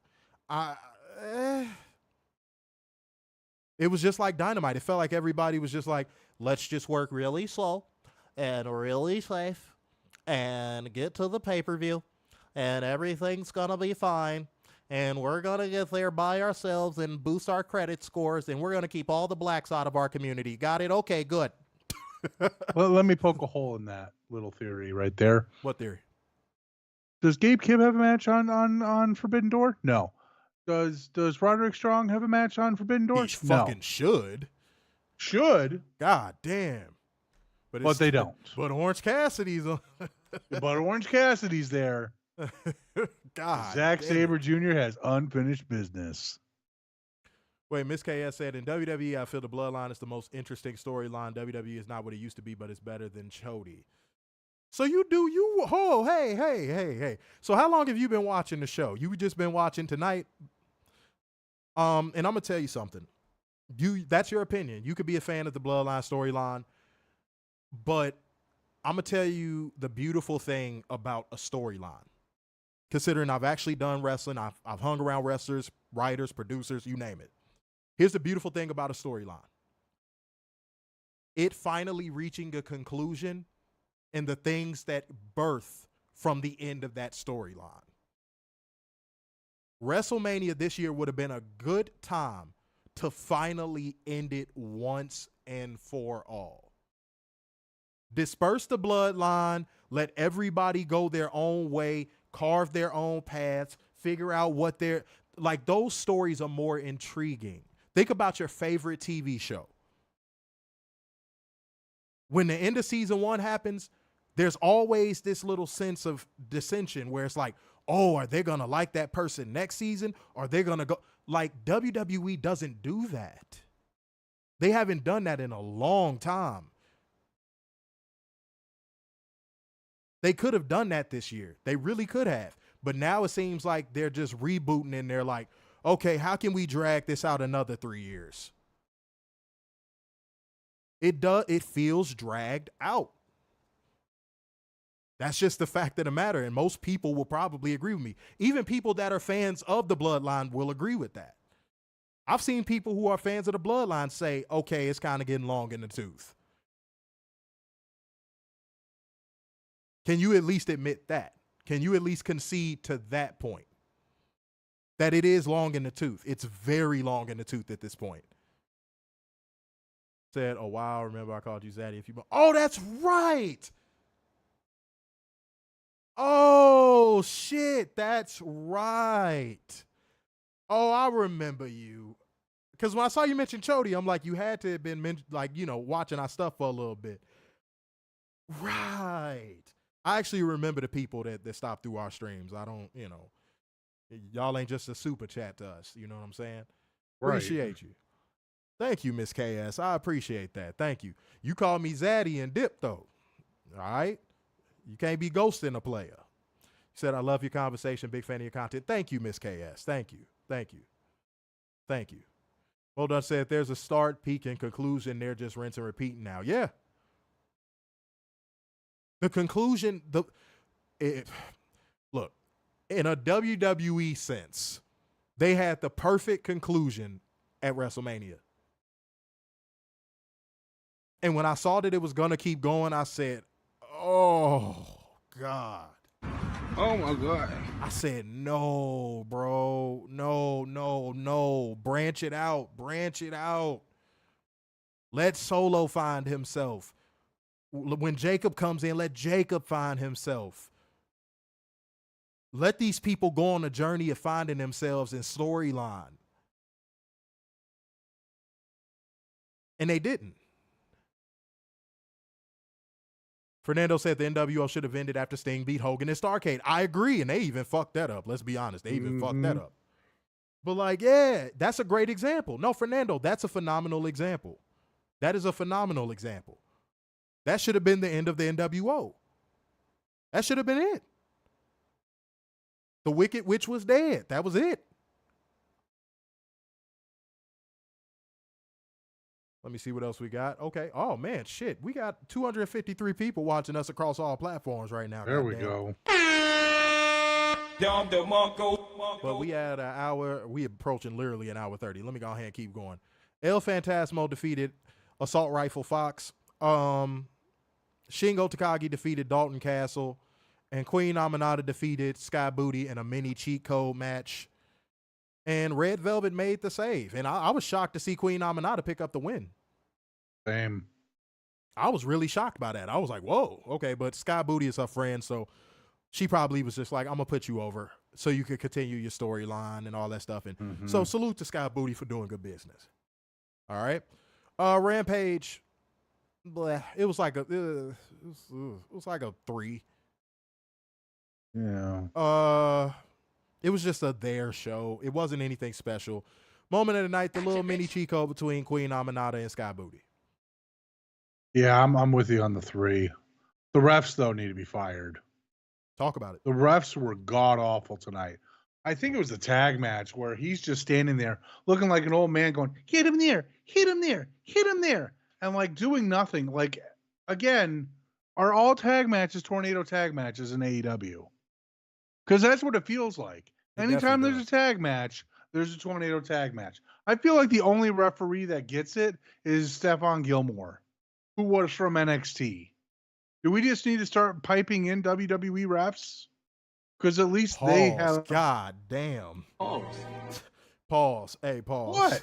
It was just like Dynamite. It felt like everybody was just like, let's just work really slow and really safe and get to the pay-per-view and everything's going to be fine. And we're going to get there by ourselves and boost our credit scores, and we're going to keep all the blacks out of our community. Got it? Okay, good. Well, let me poke a hole in that little theory right there. What theory? Does Gabe Kidd have a match on Forbidden Door? No. Does Roderick Strong have a match on Forbidden Door? He fucking should. Should? God damn. But they don't. But Orange Cassidy's on. But Orange Cassidy's there. God. Zack Sabre Jr. has unfinished business. Wait, Miss KS said, in WWE, I feel the Bloodline is the most interesting storyline. WWE is not what it used to be, but it's better than Chody. So hey. So how long have you been watching the show? You just been watching tonight? And I'm going to tell you something. That's your opinion. You could be a fan of the Bloodline storyline, but I'm going to tell you the beautiful thing about a storyline. Considering I've actually done wrestling, I've hung around wrestlers, writers, producers, you name it. Here's the beautiful thing about a storyline. It finally reaching a conclusion and the things that birth from the end of that storyline. WrestleMania this year would have been a good time to finally end it once and for all. Disperse the bloodline, let everybody go their own way, carve their own paths, figure out what they're like. Those stories are more intriguing. Think about your favorite TV show. When the end of season 1 happens, there's always this little sense of dissension where it's like, oh, are they going to like that person next season? Are they going to go? Like, WWE doesn't do that. They haven't done that in a long time. They could have done that this year. They really could have. But now it seems like they're just rebooting and they're like, okay, how can we drag this out another 3 years? It feels dragged out. That's just the fact of the matter. And most people will probably agree with me. Even people that are fans of the Bloodline will agree with that. I've seen people who are fans of the Bloodline say, okay, it's kind of getting long in the tooth. Can you at least admit that? Can you at least concede to that point? That it is long in the tooth. It's very long in the tooth at this point. Said, oh, wow, remember I called you Zaddy. Oh, that's right. Oh, shit, that's right. Oh, I remember you. Because when I saw you mention Chody, I'm like, you had to have been, watching our stuff for a little bit. Right. I actually remember the people that stopped through our streams. I don't, y'all ain't just a super chat to us. You know what I'm saying? Appreciate you. Thank you, Miss KS. I appreciate that. Thank you. You called me Zaddy and Dip, though. All right? You can't be ghosting a player. You said, I love your conversation. Big fan of your content. Thank you, Miss KS. Thank you. Thank you. Thank you. Well done said, there's a start, peak, and conclusion. They're just rinse and repeating now. Yeah. The conclusion, look, in a WWE sense, they had the perfect conclusion at WrestleMania. And when I saw that it was going to keep going, I said, oh, God. Oh, my God. I said, no, bro. No. Branch it out. Let Solo find himself. When Jacob comes in, let Jacob find himself. Let these people go on a journey of finding themselves in storyline. And they didn't. Fernando said the NWO should have ended after Sting beat Hogan in Starrcade. I agree, and they even fucked that up. Let's be honest. They even fucked that up. But that's a great example. No, Fernando, that's a phenomenal example. That is a phenomenal example. That should have been the end of the NWO. That should have been it. The Wicked Witch was dead. That was it. Let me see what else we got. Okay. Oh, man, shit. We got 253 people watching us across all platforms right now. There we go. But we had an hour. We approaching literally an hour 30. Let me go ahead and keep going. El Phantasmo defeated Assault Rifle Fox. Shingo Takagi defeated Dalton Castle. And Queen Aminata defeated Sky Booty in a mini cheat code match. And Red Velvet made the save. And I was shocked to see Queen Aminata pick up the win. Same. I was really shocked by that. I was like, whoa, okay. But Sky Booty is her friend, so she probably was just like, I'm going to put you over so you could continue your storyline and all that stuff. And so salute to Sky Booty for doing good business. All right. Rampage, bleh, it was like a 3. Yeah. It was just a their show. It wasn't anything special. Moment of the night, the little mini Chico between Queen Aminata and Sky Booty. Yeah, I'm with you on the 3. The refs, though, need to be fired. Talk about it. The refs were god-awful tonight. I think it was the tag match where he's just standing there looking like an old man going, hit him there, hit him there, hit him there, and like doing nothing. Like, again, are all tag matches tornado tag matches in AEW? Because that's what it feels like. Anytime there's a tag match, there's a tornado tag match. I feel like the only referee that gets it is Stephon Gilmore, who was from NXT. Do we just need to start piping in WWE refs? Because at least they have. God damn. Pause. Hey, pause. What?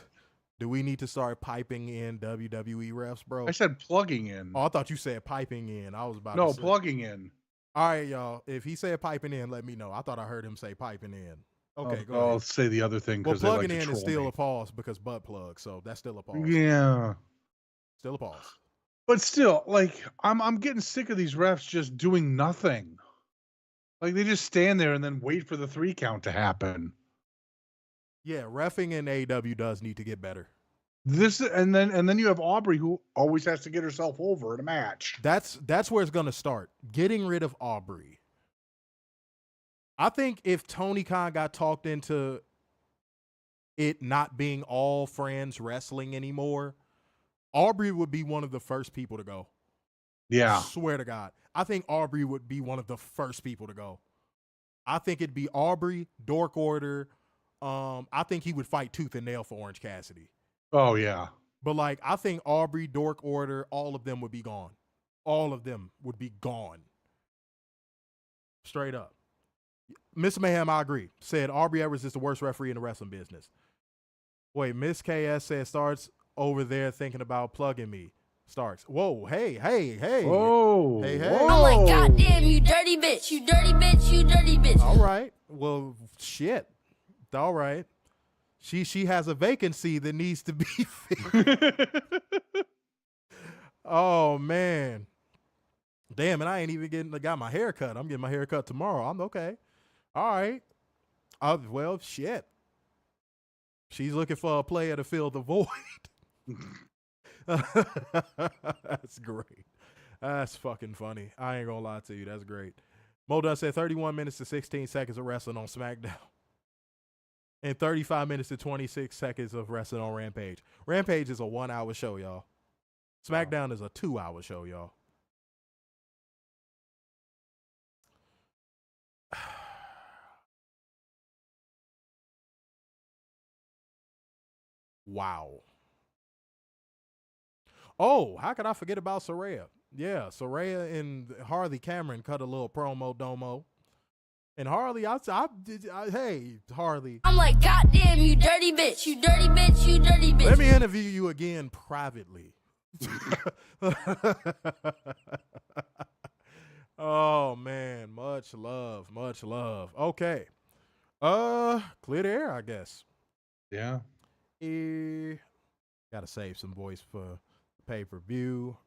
Do we need to start piping in WWE refs, bro? I said plugging in. Oh, I thought you said piping in. I was about to say. No, plugging in. All right, y'all. If he said piping in, let me know. I thought I heard him say piping in. Okay, go ahead. I'll say the other thing. Well, plugging in is still a pause because butt plug, so that's still a pause. Yeah. Still a pause. But still, like, I'm getting sick of these refs just doing nothing. Like, they just stand there and then wait for the 3 count to happen. Yeah, reffing in AEW does need to get better. And then you have Aubrey, who always has to get herself over in a match. That's where it's gonna start. Getting rid of Aubrey. I think if Tony Khan got talked into it not being all friends wrestling anymore, Aubrey would be one of the first people to go. Yeah. I swear to God. I think Aubrey would be one of the first people to go. I think it'd be Aubrey, Dork Order. I think he would fight tooth and nail for Orange Cassidy. Oh, yeah. But, like, I think Aubrey, Dork Order, all of them would be gone. All of them would be gone. Straight up. Miss Mayhem, I agree. Said Aubrey Edwards is the worst referee in the wrestling business. Wait, Miss KS said starts over there thinking about plugging me. Starks. Whoa, hey. Whoa. Hey. I'm like, goddamn, you dirty bitch, you dirty bitch, you dirty bitch. All right. Well, shit. All right. She has a vacancy that needs to be filled. Oh, man. Damn, and I ain't even got my hair cut. I'm getting my hair cut tomorrow. I'm okay. All right. Well, shit. She's looking for a player to fill the void. That's great. That's fucking funny. I ain't gonna lie to you. That's great. Modun said 31 minutes to 16 seconds of wrestling on SmackDown. And 35 minutes to 26 seconds of wrestling on Rampage. Rampage is a 1-hour show, y'all. SmackDown is a 2-hour show, y'all. Wow. Oh, how could I forget about Saraya? Yeah, Saraya and Harley Cameron cut a little promo domo. And Harley, hey, Harley. I'm like, goddamn, you dirty bitch, you dirty bitch, you dirty bitch. Let me interview you again privately. Oh, man, much love. Okay. Clear the air, I guess. Yeah. Gotta save some voice for pay-per-view.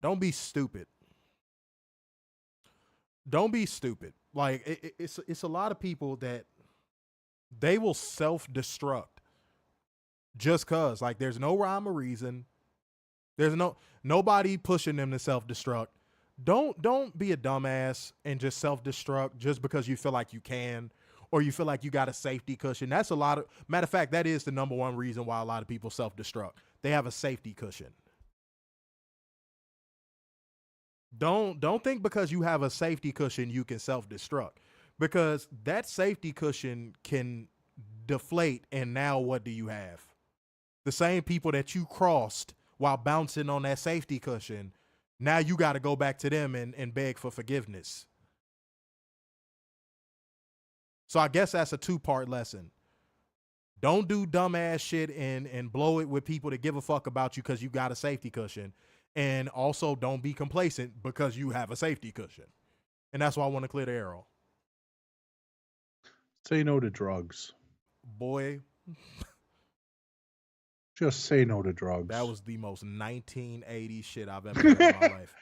Don't be stupid. Like, it's a lot of people that they will self-destruct just cause. Like, there's no rhyme or reason. There's nobody pushing them to self-destruct. Don't be a dumbass and just self-destruct just because you feel like you can or you feel like you got a safety cushion. That's a lot of matter of fact, that is the number one reason why a lot of people self-destruct. They have a safety cushion. Don't think because you have a safety cushion you can self-destruct, because that safety cushion can deflate, and now what do you have? The same people that you crossed while bouncing on that safety cushion, now you got to go back to them and beg for forgiveness. So I guess that's a two-part lesson. Don't do dumbass shit and blow it with people that give a fuck about you because you got a safety cushion. And also don't be complacent because you have a safety cushion. And that's why I want to clear the arrow. Say no to drugs. Boy. Just say no to drugs. That was the most 1980s shit I've ever heard in my life.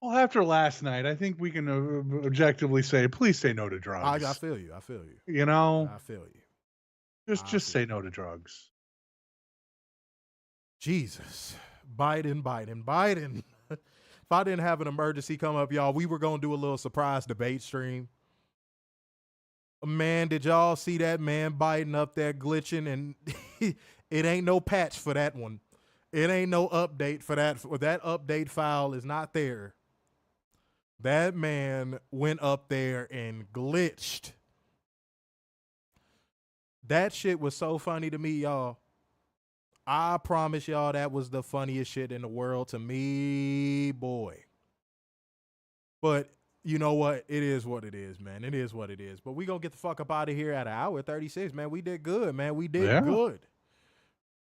Well, after last night, I think we can objectively say, please say no to drugs. I feel you. You know? I feel you. Just say no to drugs. Jesus. Biden. If I didn't have an emergency come up, y'all, we were going to do a little surprise debate stream. Man, did y'all see that man Biden up there glitching? And it ain't no patch for that one. It ain't no update for that. That update file is not there. That man went up there and glitched. That shit was so funny to me, y'all. I promise y'all that was the funniest shit in the world to me, boy. But you know what? It is what it is, man. It is what it is. But we gonna get the fuck up out of here at an hour 36, man. We did good, man. We did good.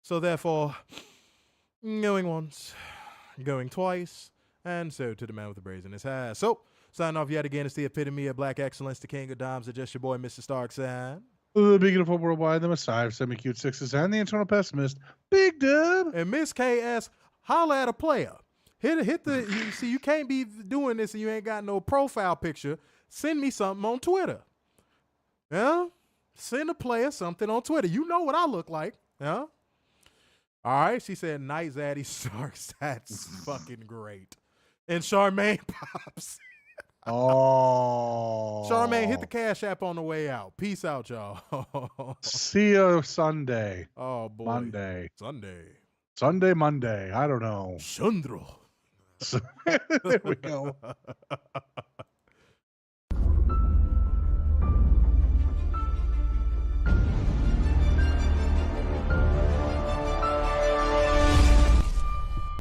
So therefore, going once, going twice, and so to the man with the braids in his hair. So, signing off yet again. It's the epitome of black excellence, the king of dimes, just your boy, Mr. Starkson. The beautiful worldwide, the Messiah of semi-cute sixes, and the internal pessimist, Big Dub. And Miss KS, holla at a player. Hit the, you see, you can't be doing this and you ain't got no profile picture. Send me something on Twitter. Yeah? Send a player something on Twitter. You know what I look like. Yeah? All right. She said, nice Zaddy Starks. That's fucking great. And Charmaine Pops. Oh. Charmaine, hit the Cash App on the way out. Peace out, y'all. See you Sunday. Oh, boy. Monday. Sunday, Monday. I don't know. Chandro. There we go.